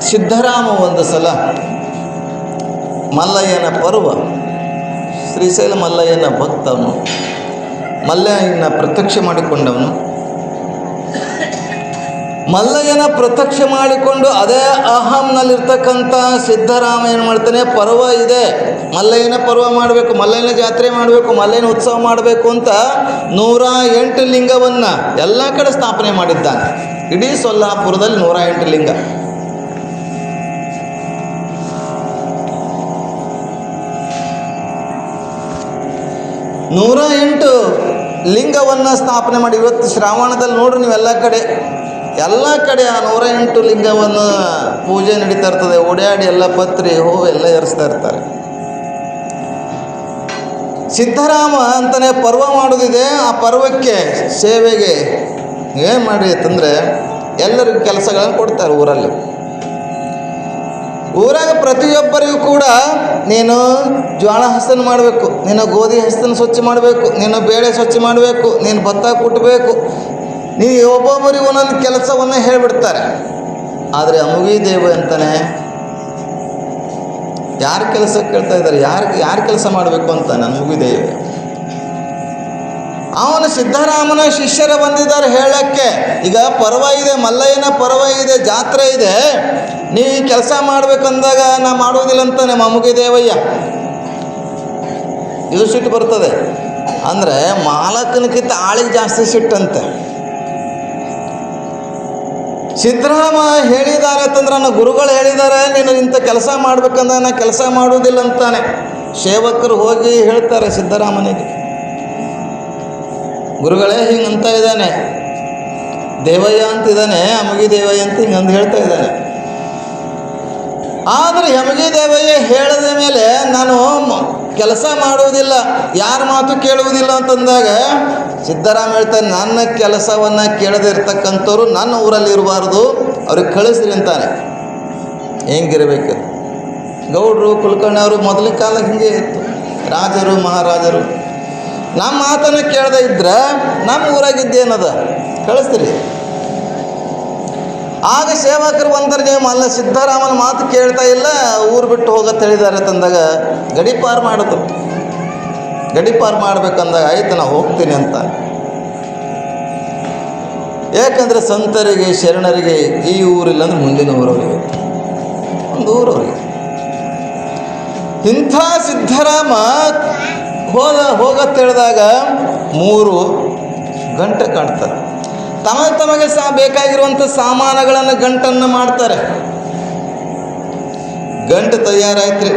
ಸಿದ್ಧರಾಮ ಒಂದು ಸಲ ಮಲ್ಲಯ್ಯನ ಪರ್ವ, ಶ್ರೀಶೈಲ ಮಲ್ಲಯ್ಯನ ಭಕ್ತವನು, ಮಲ್ಲಯ್ಯನ ಪ್ರತ್ಯಕ್ಷ ಮಾಡಿಕೊಂಡವನು. ಮಲ್ಲಯ್ಯನ ಪ್ರತ್ಯಕ್ಷ ಮಾಡಿಕೊಂಡು ಅದೇ ಅಹಂನಲ್ಲಿರ್ತಕ್ಕಂಥ ಸಿದ್ಧರಾಮ ಏನು ಮಾಡ್ತಾನೆ, ಪರ್ವ ಇದೆ, ಮಲ್ಲಯ್ಯನ ಪರ್ವ ಮಾಡಬೇಕು, ಮಲ್ಲಯ್ಯನ ಜಾತ್ರೆ ಮಾಡಬೇಕು, ಮಲ್ಲಯ್ಯನ ಉತ್ಸವ ಮಾಡಬೇಕು ಅಂತ 108 ಲಿಂಗವನ್ನು ಎಲ್ಲ ಕಡೆ ಸ್ಥಾಪನೆ ಮಾಡಿದ್ದಾನೆ. ಇಡೀ ಸೊಲ್ಲಾಪುರದಲ್ಲಿ 108 ಲಿಂಗ. ನೂರ 8 ಲಿಂಗವನ್ನು ಸ್ಥಾಪನೆ ಮಾಡಿ ಇವತ್ತು ಶ್ರಾವಣದಲ್ಲಿ ನೋಡ್ರಿ ನೀವೆಲ್ಲ ಕಡೆ ಆ 108 ಲಿಂಗವನ್ನು ಪೂಜೆ ನಡೀತಾ ಇರ್ತದೆ. ಓಡಾಡಿ ಎಲ್ಲ ಪತ್ರಿ ಹೂವು ಎಲ್ಲ ಏರಿಸ್ತಾ ಇರ್ತಾರೆ. ಸಿದ್ಧರಾಮ ಅಂತಲೇ ಪರ್ವ ಮಾಡೋದಿದೆ. ಆ ಪರ್ವಕ್ಕೆ ಸೇವೆಗೆ ಏನು ಮಾಡಿ ಅಂತಂದರೆ ಎಲ್ಲರಿಗೂ ಕೆಲಸಗಳನ್ನು ಕೊಡ್ತಾರೆ ಊರಲ್ಲಿ. ಊರಾಗ ಪ್ರತಿಯೊಬ್ಬರಿಗೂ ಕೂಡ ನೀನು ಜ್ವಾಳ ಹಸ್ತನ ಮಾಡಬೇಕು, ನೀನು ಗೋಧಿ ಹಸ್ತನ ಸ್ವಚ್ಛ ಮಾಡಬೇಕು, ನೀನು ಬೇಳೆ ಸ್ವಚ್ಛ ಮಾಡಬೇಕು, ನೀನು ಭತ್ತ ಕುಟ್ಟಬೇಕು, ನೀ ಒಬ್ಬೊಬ್ಬರಿಗೆ ಒಂದೊಂದು ಕೆಲಸವನ್ನು ಹೇಳಿಬಿಡ್ತಾರೆ. ಆದರೆ ಅಮಗಿ ದೇವ ಅಂತಾನೆ ಯಾರು ಕೆಲಸ ಕೇಳ್ತಾ ಇದ್ದಾರೆ, ಯಾರು ಕೆಲಸ ಮಾಡಬೇಕು ಅಂತ ಅಮಗಿ ದೇವ. ಅವನು ಸಿದ್ಧರಾಮನ ಶಿಷ್ಯರ ಬಂದಿದ್ದಾರೆ ಹೇಳಕ್ಕೆ, ಈಗ ಪರ್ವ ಇದೆ, ಮಲ್ಲಯ್ಯನ ಪರ್ವ ಇದೆ, ಜಾತ್ರೆ ಇದೆ, ನೀವು ಈ ಕೆಲಸ ಮಾಡಬೇಕಂದಾಗ ನಾ ಮಾಡೋದಿಲ್ಲ ಅಂತಾನೆ ಅಮಗಿ ದೇವಯ್ಯ. ಇದು ಸಿಟ್ಟು ಬರ್ತದೆ. ಅಂದರೆ ಮಾಲಕನಕ್ಕಿಂತ ಆಳಿಗೆ ಜಾಸ್ತಿ ಸಿಟ್ಟಂತೆ. ಸಿದ್ಧರಾಮ ಹೇಳಿದ್ದಾರೆ ಅಂತಂದ್ರೆ ನನ್ನ ಗುರುಗಳು ಹೇಳಿದ್ದಾರೆ ನೀನು ಇಂಥ ಕೆಲಸ ಮಾಡ್ಬೇಕಂದ್ರೆ ನಾ ಕೆಲಸ ಮಾಡೋದಿಲ್ಲ ಅಂತಾನೆ. ಸೇವಕರು ಹೋಗಿ ಹೇಳ್ತಾರೆ ಸಿದ್ಧರಾಮನಿಗೆ, ಗುರುಗಳೇ ಹಿಂಗಂತ ಇದ್ದಾನೆ, ದೇವಯ್ಯ ಅಂತಿದ್ದಾನೆ, ಅಮಗಿ ದೇವಯ್ಯ ಅಂತ ಹಿಂಗಂದು ಹೇಳ್ತಾ ಇದ್ದಾನೆ. ಆದರೆ ಅಮಗಿ ದೇವಯ್ಯ ಹೇಳಿದ ಮೇಲೆ ನಾನು ಕೆಲಸ ಮಾಡುವುದಿಲ್ಲ, ಯಾರ ಮಾತು ಕೇಳುವುದಿಲ್ಲ ಅಂತಂದಾಗ ಸಿದ್ಧರಾಮ ಹೇಳ್ತಾನೆ, ನನ್ನ ಕೆಲಸವನ್ನು ಕೇಳದೇ ಇರ್ತಕ್ಕಂಥವ್ರು ನನ್ನ ಊರಲ್ಲಿ ಇರಬಾರ್ದು, ಅವ್ರಿಗೆ ಕಳಿಸ್ರಿ ಅಂತಾನೆ. ಹೆಂಗಿರಬೇಕು ಗೌಡರು ಕುಲಕರ್ಣಿ ಅವರು ಮೊದಲ ಕಾಲ ಹಿಂಗೆ ಇತ್ತು. ರಾಜರು ಮಹಾರಾಜರು ನಮ್ಮ ಮಾತನ್ನು ಕೇಳದೇ ಇದ್ರೆ ನಮ್ಮ ಊರಾಗಿದ್ದೇನದ ಕಳಿಸ್ತೀರಿ. ಆಗ ಸೇವಕರು ಬಂದರೆ ನೀವು ಅಲ್ಲ ಸಿದ್ಧರಾಮನ ಮಾತು ಕೇಳ್ತಾ ಇಲ್ಲ, ಊರು ಬಿಟ್ಟು ಹೋಗತ್ತೆ ಹೇಳಿದ್ದಾರೆ ತಂದಾಗ ಗಡಿಪಾರು ಮಾಡೋದು. ಗಡಿಪಾರು ಮಾಡ್ಬೇಕಂದಾಗ ಆಯ್ತು ನಾ ಹೋಗ್ತೀನಿ ಅಂತ. ಯಾಕಂದರೆ ಸಂತರಿಗೆ ಶರಣರಿಗೆ ಈ ಊರಿಲ್ಲ ಅಂದ್ರೆ ಮುಂದಿನ ಊರವರಿಗೆ, ಒಂದು ಊರವರಿಗೆ. ಇಂಥ ಸಿದ್ಧರಾಮ ಹೋಗತ್ತೆ ಹೇಳಿದಾಗ 3 ಗಂಟೆ ಕಾಣ್ತಾರೆ. ತಮಗೆ ಬೇಕಾಗಿರುವಂಥ ಸಾಮಾನುಗಳನ್ನು ಗಂಟನ್ನು ಮಾಡ್ತಾರೆ. ಗಂಟು ತಯಾರಾಯ್ತು ರೀ.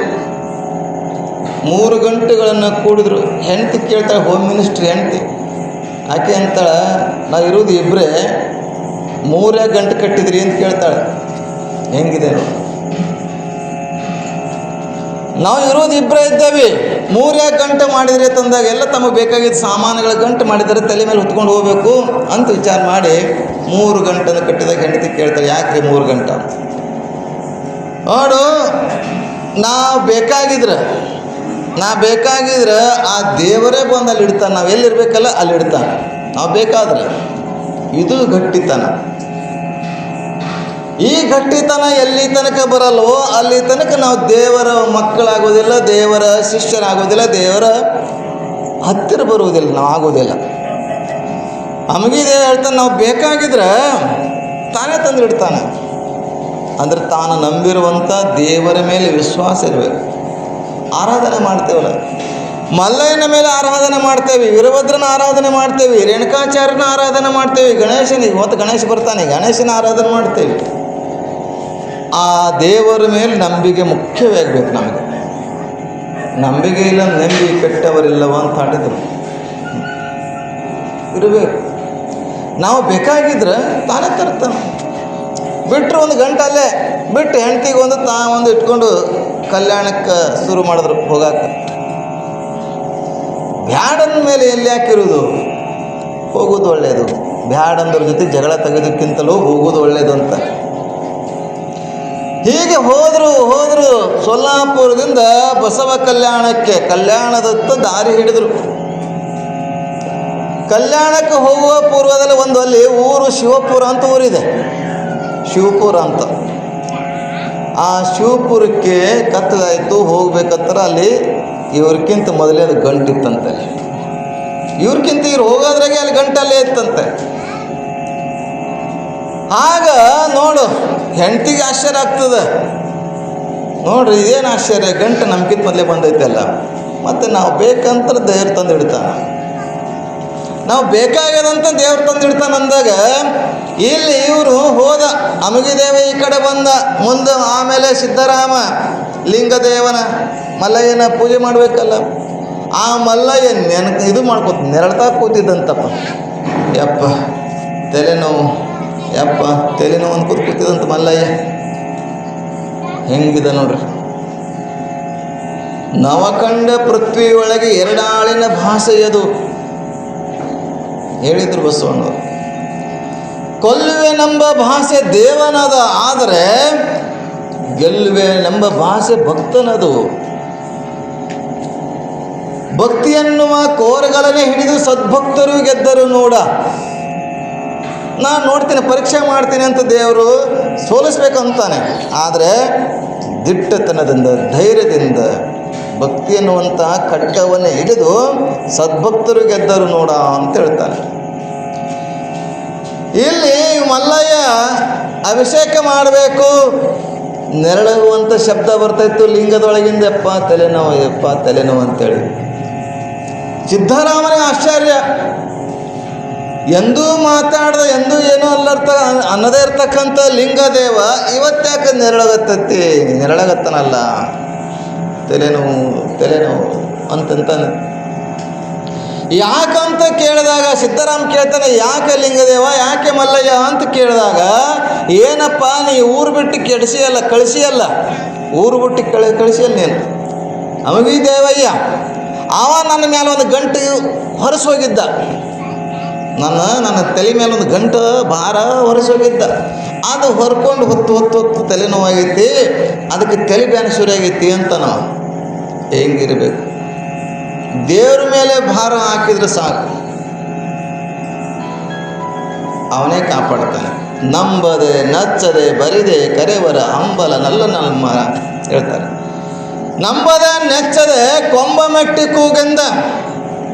3 ಗಂಟೆಗಳನ್ನು ಕೂಡಿದ್ರು. ಹೆಂಡತಿ ಕೇಳ್ತಾಳೆ, ಹೋಮ್ ಮಿನಿಸ್ಟ್ರಿ ಹೆಂಡತಿ, ಆಕೆ ಅಂತಾಳೆ ನಾವು ಇರೋದು ಇಬ್ಬರೇ, 3 ಗಂಟೆ ಕಟ್ಟಿದ್ರಿ ಅಂತ ಕೇಳ್ತಾಳೆ. ಹೆಂಗಿದೆ ನೋಡಿ, ನಾವು ಇರೋದು ಇಬ್ಬರೇ ಇದ್ದೇವೆ, 3 ಗಂಟೆ ಮಾಡಿದ್ರಿ ತಂದಾಗ ಎಲ್ಲ ತಮಗೆ ಬೇಕಾಗಿದ್ದ ಸಾಮಾನುಗಳ ಗಂಟು ಮಾಡಿದರೆ ತಲೆ ಮೇಲೆ ಹೊತ್ಕೊಂಡು ಹೋಗಬೇಕು ಅಂತ ವಿಚಾರ ಮಾಡಿ 3 ಗಂಟೆನ ಕಟ್ಟಿದಾಗ ಹೆಂಡತಿ ಕೇಳ್ತಾರೆ, ಯಾಕೆ 3 ಗಂಟೆ ಅಂತ. ನೋಡು, ನಾವು ಬೇಕಾಗಿದ್ರೆ ಆ ದೇವರೇ ಬಂದು ಅಲ್ಲಿ ಇಡ್ತಾನೆ, ನಾವು ಎಲ್ಲಿರ್ಬೇಕಲ್ಲ ಅಲ್ಲಿ ಇಡ್ತಾನೆ. ನಾವು ಬೇಕಾದ್ರೆ ಇದು ಗಟ್ಟಿತನ. ಈ ಗಟ್ಟಿತನ ಎಲ್ಲಿ ತನಕ ಬರಲ್ವೋ ಅಲ್ಲಿ ತನಕ ನಾವು ದೇವರ ಮಕ್ಕಳಾಗೋದಿಲ್ಲ, ದೇವರ ಶಿಷ್ಯರಾಗೋದಿಲ್ಲ, ದೇವರ ಹತ್ತಿರ ಬರುವುದಿಲ್ಲ, ನಾವು ಆಗೋದಿಲ್ಲ. ನಮಗಿದೆ ಹೇಳ್ತಾನೆ, ನಾವು ಬೇಕಾಗಿದ್ರೆ ತಾನೇ ತಂದಿಡ್ತಾನೆ. ಅಂದರೆ ತಾನು ನಂಬಿರುವಂಥ ದೇವರ ಮೇಲೆ ವಿಶ್ವಾಸ ಇರಬೇಕು. ಆರಾಧನೆ ಮಾಡ್ತೇವಲ್ಲ, ಮಲ್ಲಯ್ಯನ ಮೇಲೆ ಆರಾಧನೆ ಮಾಡ್ತೇವೆ, ವೀರಭದ್ರನ ಆರಾಧನೆ ಮಾಡ್ತೇವೆ, ರೇಣುಕಾಚಾರ್ಯನ ಆರಾಧನೆ ಮಾಡ್ತೇವೆ, ಗಣೇಶನಿಗೆ ಇವತ್ತು ಗಣೇಶ ಬರ್ತಾನೆ, ಗಣೇಶನ ಆರಾಧನೆ ಮಾಡ್ತೇವೆ. ಆ ದೇವರ ಮೇಲೆ ನಂಬಿಕೆ ಮುಖ್ಯವಾಗಬೇಕು. ನಮಗೆ ನಂಬಿಕೆ ಇಲ್ಲ, ನಂಬಿಕೆ ಕೆಟ್ಟವರಿಲ್ಲವ ಅಂತ ಆಡಿದ್ರು ಇರಬೇಕು. ನಾವು ಬೇಕಾಗಿದ್ರೆ ತಾನೇ ತರ್ತಾನೆ. ಬಿಟ್ಟರು ಒಂದು ಗಂಟೆ ಅಲ್ಲೇ ಬಿಟ್ಟು ಹೆಂಡ್ತಿಗೆ ಒಂದು ಒಂದು ಇಟ್ಕೊಂಡು ಕಲ್ಯಾಣಕ್ಕೆ ಶುರು ಮಾಡಿದ್ರು ಹೋಗಾಕ. ಬ್ಯಾಡನ ಮೇಲೆ ಎಲ್ಲಿ ಹಾಕಿರೋದು? ಹೋಗೋದು ಒಳ್ಳೆಯದು. ಬ್ಯಾಡಂದ್ರ ಜೊತೆ ಜಗಳ ತೆಗೆದಕ್ಕಿಂತಲೂ ಹೋಗೋದು ಒಳ್ಳೆಯದು ಅಂತ. ಹೀಗೆ ಹೋದರು ಸೊಲ್ಲಾಪುರದಿಂದ ಬಸವ ಕಲ್ಯಾಣಕ್ಕೆ, ಕಲ್ಯಾಣದತ್ತ ದಾರಿ ಹಿಡಿದ್ರು. ಕಲ್ಯಾಣಕ್ಕೆ ಹೋಗುವ ಪೂರ್ವದಲ್ಲಿ ಒಂದು ಅಲ್ಲಿ ಊರು ಶಿವಪುರ ಅಂತ ಊರಿದೆ, ಶಿವಪುರ ಅಂತ. ಆ ಶಿವಪುರಕ್ಕೆ ಕತ್ತಲಾಯಿತು. ಹೋಗ್ಬೇಕತ್ತರ ಅಲ್ಲಿ ಇವ್ರಿಗಿಂತ ಮೊದಲೇ ಅದು ಗಂಟಿತ್ತಂತೆ. ಇವ್ರಿಗಿಂತ ಇವ್ರು ಹೋಗೋದ್ರಾಗೆ ಅಲ್ಲಿ ಗಂಟಲ್ಲೇ ಇತ್ತಂತೆ. ಆಗ ನೋಡು ಹೆಂಡ್ತಿಗೆ ಆಶ್ಚರ್ಯ ಆಗ್ತದೆ. ನೋಡ್ರಿ ಇದೇನು ಆಶ್ಚರ್ಯ, ಗಂಟು ನಮ್ಗಿಂತ ಮೊದಲೇ ಬಂದೈತಲ್ಲ. ಮತ್ತು ನಾವು ಬೇಕಂತ ದೇವ್ರು ತಂದು ಇಡ್ತಾನೆ, ನಾವು ಬೇಕಾಗ್ಯದಂತ ದೇವ್ರು ತಂದು ಇಡ್ತಾನೆ ಅಂದಾಗ ಇಲ್ಲಿ ಇವರು ಹೋದ. ಅಮಗಿದೇವ ಈ ಕಡೆ ಬಂದ ಮುಂದೆ. ಆಮೇಲೆ ಸಿದ್ದರಾಮ ಲಿಂಗದೇವನ ಮಲ್ಲಯ್ಯನ ಪೂಜೆ ಮಾಡಬೇಕಲ್ಲ. ಆ ಮಲ್ಲಯ್ಯ ಇದು ಮಾಡ್ಕೊತ ನೆರಳ್ತಾ ಕೂತಿದ್ದಂತಪ್ಪ. ಯಪ್ಪ ತಲೆನೋವು ಅನ್ಕೋತ ಕೂತಿದ್ದಂತ ಮಲ್ಲಯ್ಯ. ಹೆಂಗಿದೆ ನೋಡ್ರಿ. ನವಖಂಡ ಪೃಥ್ವಿಯೊಳಗೆ ಎರಡಾಳಿನ ಭಾಷೆಯದು ಹೇಳಿದ್ರು ಬಸವಣ್ಣವರು. ಕೊಲ್ಲುವೆನೆಂಬ ಭಾಷೆ ದೇವನದ, ಆದರೆ ಗೆಲ್ಲುವೆನೆಂಬ ಭಾಷೆ ಭಕ್ತನದು. ಭಕ್ತಿಯನ್ನುವ ಕೋರಗಲನೆ ಹಿಡಿದು ಸದ್ಭಕ್ತರು ಗೆದ್ದರು ನೋಡ. ನಾನು ನೋಡ್ತೀನಿ, ಪರೀಕ್ಷೆ ಮಾಡ್ತೀನಿ ಅಂತ ದೇವರು ಸೋಲಿಸ್ಬೇಕಂತಾನೆ. ಆದರೆ ದಿಟ್ಟತನದಿಂದ, ಧೈರ್ಯದಿಂದ ಭಕ್ತಿ ಎನ್ನುವಂತಹ ಖಡ್ಗವನ್ನು ಹಿಡಿದು ಸದ್ಭಕ್ತರು ಗೆದ್ದರು ನೋಡ ಅಂತ ಹೇಳ್ತಾನೆ. ಇಲ್ಲಿ ಮಲ್ಲಯ್ಯ ಅಭಿಷೇಕ ಮಾಡಬೇಕು, ನೆರಳುವಂಥ ಶಬ್ದ ಬರ್ತಾಯಿತ್ತು ಲಿಂಗದೊಳಗಿಂದ. ಎಪ್ಪ ತಲೆನೋವು ಅಂತೇಳಿ ಸಿದ್ದರಾಮನಿಗೆ ಆಶ್ಚರ್ಯ. ಎಂದೂ ಮಾತಾಡ್ದ, ಎಂದೂ ಏನೋ ಅನ್ನದೇ ಇರ್ತಕ್ಕಂಥ ಲಿಂಗದೇವ ಇವತ್ತ್ಯಾಕೆ ನೆರಳಗತ್ತನಲ್ಲ, ತಲೆನೋವು ಅಂತಂತಾನೆ. ಯಾಕಂತ ಕೇಳಿದಾಗ ಸಿದ್ದರಾಮ ಕೇಳ್ತಾನೆ, ಯಾಕೆ ಲಿಂಗದೇವ, ಯಾಕೆ ಮಲ್ಲಯ್ಯ ಅಂತ ಕೇಳಿದಾಗ, ಏನಪ್ಪ ನೀ ಊರು ಬಿಟ್ಟು ಕಳಿಸಿಯಲ್ಲ, ಊರು ಬಿಟ್ಟು ಕಳಿಸಿಯಲ್ಲ ನೀನು. ಅಮಗಿ ದೇವಯ್ಯ ಅವ ನನ್ನ ಮೇಲೆ ಒಂದು ಗಂಟು ಹೊರಸೋಗಿದ್ದ, ನನ್ನ ತಲೆ ಮೇಲೆ ಒಂದು ಗಂಟು ಭಾರ ಹೊರಸೋಗಿದ್ದ. ಅದು ಹೊರ್ಕೊಂಡು ಹೊತ್ತು ತಲೆನೋವಾಗೈತಿ, ಅದಕ್ಕೆ ತಲೆ ಬ್ಯಾನ್ ಶುರು ಆಗೈತಿ ಅಂತ. ನಾವು ಹೆಂಗಿರಬೇಕು? ದೇವ್ರ ಮೇಲೆ ಭಾರ ಹಾಕಿದ್ರೆ ಸಾಕು, ಅವನೇ ಕಾಪಾಡ್ತಾನೆ. ನಂಬದೆ ನಚ್ಚದೆ ಬರಿದೆ ಕರೆವರ ಅಂಬಲ ನಲ್ಲ ನಮ್ಮ ಹೇಳ್ತಾರೆ. ನಂಬದೆ ನೆಚ್ಚದೆ ಕೊಂಬ ಮೆಟ್ಟಿ ಕೂಗೆಂದ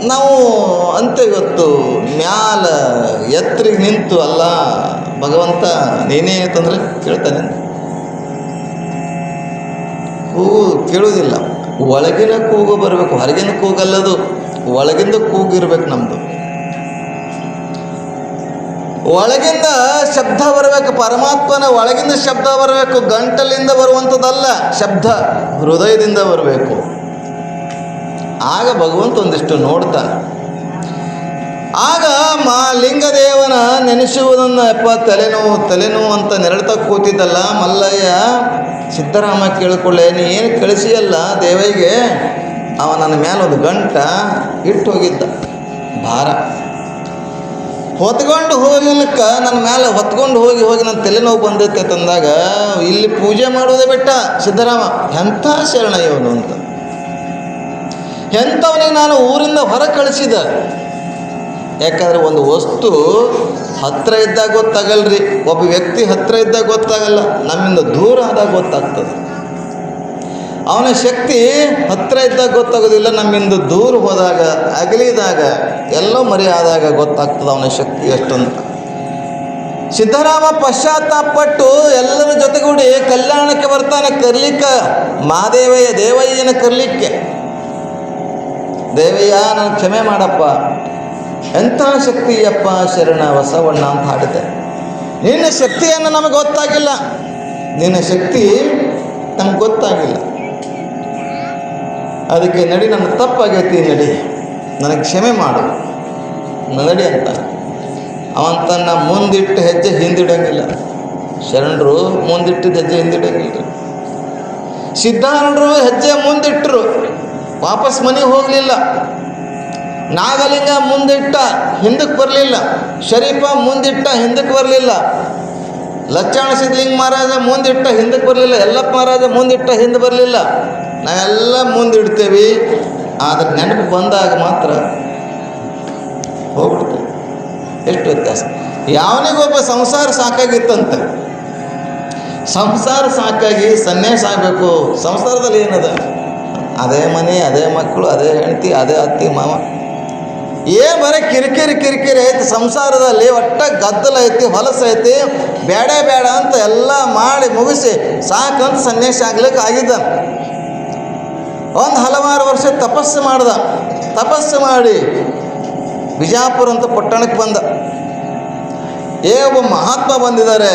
ನಾವು ಅಂತ ಇವತ್ತು ಮ್ಯಾಲ ಎತ್ತರಿಗೆ ನಿಂತು ಅಲ್ಲ ಭಗವಂತ ನೀನೇ ತಂದ್ರೆ ಕೇಳ್ತಾನೆ. ಕೂಗು ಕೇಳುವುದಿಲ್ಲ, ಒಳಗಿನ ಕೂಗು ಬರಬೇಕು, ಹೊರಗಿನ ಕೂಗಲ್ಲದು, ಒಳಗಿಂದ ಕೂಗಿರ್ಬೇಕು. ನಮ್ಮದು ಒಳಗಿಂದ ಶಬ್ದ ಬರಬೇಕು, ಪರಮಾತ್ಮನ ಒಳಗಿಂದ ಶಬ್ದ ಬರಬೇಕು. ಗಂಟಲಿಂದ ಬರುವಂಥದ್ದಲ್ಲ, ಶಬ್ದ ಹೃದಯದಿಂದ ಬರಬೇಕು. ಆಗ ಭಗವಂತ ಒಂದಿಷ್ಟು ನೋಡ್ತಾನೆ. ಆಗ ಲಿಂಗದೇವನ ನೆನೆಸುವುದನ್ನು ತಲೆನೋವು ಅಂತ ನೆರಳ್ತಾ ಕೂತಿದ್ದಲ್ಲ ಮಲ್ಲಯ್ಯ. ಸಿದ್ದರಾಮ ಕೇಳಿಕೊಳ್ಳೆ, ನೀ ಏನು ಕಳಿಸಿಯಲ್ಲ ದೇವಯ್ಯಗೆ, ಅವ ನನ್ನ ಮೇಲೆ ಒಂದು ಗಂಟ ಇಟ್ಟು ಹೋಗಿದ್ದ ಭಾರ. ಹೊತ್ಕೊಂಡು ಹೋಗ್ಲಿಕ್ಕೆ ನನ್ನ ಮೇಲೆ ಹೊತ್ಕೊಂಡು ಹೋಗಿ ನನ್ನ ತಲೆನೋವು ಬಂದೈತೆ ತಂದಾಗ ಇಲ್ಲಿ ಪೂಜೆ ಮಾಡೋದೇ ಬಿಟ್ಟ ಸಿದ್ದರಾಮ. ಎಂಥ ಶರಣ ಇವನು ಅಂತ. ಎಂಥವನಿಗೆ ನಾನು ಊರಿಂದ ಹೊರ ಕಳಿಸಿದ. ಯಾಕಂದರೆ ಒಂದು ವಸ್ತು ಹತ್ತಿರ ಇದ್ದಾಗ ಗೊತ್ತಾಗಲ್ರಿ, ಒಬ್ಬ ವ್ಯಕ್ತಿ ಹತ್ತಿರ ಇದ್ದಾಗ ಗೊತ್ತಾಗಲ್ಲ, ನಮ್ಮಿಂದ ದೂರ ಆದಾಗ ಗೊತ್ತಾಗ್ತದೆ. ಅವನ ಶಕ್ತಿ ಹತ್ತಿರ ಇದ್ದಾಗ ಗೊತ್ತಾಗೋದಿಲ್ಲ, ನಮ್ಮಿಂದ ದೂರ ಹೋದಾಗ, ಅಗಲಿದಾಗ, ಎಲ್ಲೋ ಮರೆಯಾದಾಗ ಗೊತ್ತಾಗ್ತದೆ ಅವನ ಶಕ್ತಿ ಎಷ್ಟಂತ. ಸಿದ್ದರಾಮ ಪಶ್ಚಾತ್ತಾಪಟ್ಟು ಎಲ್ಲರ ಜೊತೆಗೂಡಿ ಕಲ್ಯಾಣಕ್ಕೆ ಬರ್ತಾನೆ, ಕರ್ಲಿಕ್ಕೆ ದೇವಯ್ಯನ ಕರ್ಲಿಕ್ಕೆ. ದೇವಯ್ಯ ನಾನು ಕ್ಷಮೆ ಮಾಡಪ್ಪ, ಎಂಥ ಶಕ್ತಿಯಪ್ಪ ಶರಣ ಬಸವಣ್ಣ ಅಂತ ಹಾಡಿದೆ. ನಿನ್ನ ಶಕ್ತಿಯನ್ನು ನಮಗೆ ಗೊತ್ತಾಗಿಲ್ಲ, ನಿನ್ನ ಶಕ್ತಿ ನಮ್ಗೆ ಗೊತ್ತಾಗಿಲ್ಲ. ಅದಕ್ಕೆ ನಡಿ, ನನ್ನ ತಪ್ಪಾಗೈತಿ, ನಡಿ, ನನಗೆ ಕ್ಷಮೆ ಮಾಡು, ನಡಿ ಅಂತ. ಅವಂತನ್ನ ಮುಂದಿಟ್ಟು ಹೆಜ್ಜೆ ಹಿಂದಿಡಂಗಿಲ್ಲ. ಶರಣರು ಮುಂದಿಟ್ಟಿದ್ದು ಹೆಜ್ಜೆ ಹಿಂದಿಡಂಗಿಲ್ಲ. ಸಿದ್ಧಾರೂಢರು ಹೆಜ್ಜೆ ಮುಂದಿಟ್ಟರು, ವಾಪಸ್ ಮನೆಗೆ ಹೋಗಲಿಲ್ಲ. ನಾಗಲಿಂಗ ಮುಂದಿಟ್ಟ, ಹಿಂದಕ್ಕೆ ಬರಲಿಲ್ಲ. ಶರೀಫ ಮುಂದಿಟ್ಟ, ಹಿಂದಕ್ಕೆ ಬರಲಿಲ್ಲ. ಲಚ್ಚಾಣ ಸಿದ್ಧಲಿಂಗ ಮಹಾರಾಜ ಮುಂದಿಟ್ಟ, ಹಿಂದಕ್ಕೆ ಬರಲಿಲ್ಲ. ಯಲ್ಲಪ್ಪ ಮಹಾರಾಜ ಮುಂದಿಟ್ಟ, ಹಿಂದೆ ಬರಲಿಲ್ಲ. ನಾವೆಲ್ಲ ಮುಂದಿಡ್ತೇವೆ, ಆದರೆ ನೆನಪು ಬಂದಾಗ ಮಾತ್ರ ಹೋಗ್ಬಿಡ್ತೇವೆ. ಎಷ್ಟು ವ್ಯತ್ಯಾಸ. ಯಾವನಿಗೊಬ್ಬ ಸಂಸಾರ ಸಾಕಾಗಿತ್ತಂತೆ, ಸಂಸಾರ ಸಾಕಾಗಿ ಸನ್ಯಾಸ ಆಗಬೇಕು. ಸಂಸಾರದಲ್ಲಿ ಏನದ? ಅದೇ ಮನೆ, ಅದೇ ಮಕ್ಕಳು, ಅದೇ ಹೆಂಡತಿ, ಅದೇ ಅತ್ತಿ ಮಾವ, ಬರೀ ಕಿರಿಕಿರಿ ಐತಿ ಸಂಸಾರದಲ್ಲಿ. ಒಟ್ಟ ಗದ್ದಲ ಐತಿ, ಹೊಲಸೈತಿ, ಬೇಡ ಅಂತ ಎಲ್ಲ ಮಾಡಿ ಮುಗಿಸಿ ಸಾಕಂತ ಸನ್ಯಾಸ ಆಗ್ಲಿಕ್ಕೆ ಆಗಿದ್ದ. ಒಂದು ಹಲವಾರು ವರ್ಷ ತಪಸ್ಸು ಮಾಡ್ದ. ತಪಸ್ಸು ಮಾಡಿ ಬಿಜಾಪುರ ಅಂತ ಪಟ್ಟಣಕ್ಕೆ ಬಂದ. ಒಬ್ಬ ಮಹಾತ್ಮ ಬಂದಿದ್ದಾರೆ,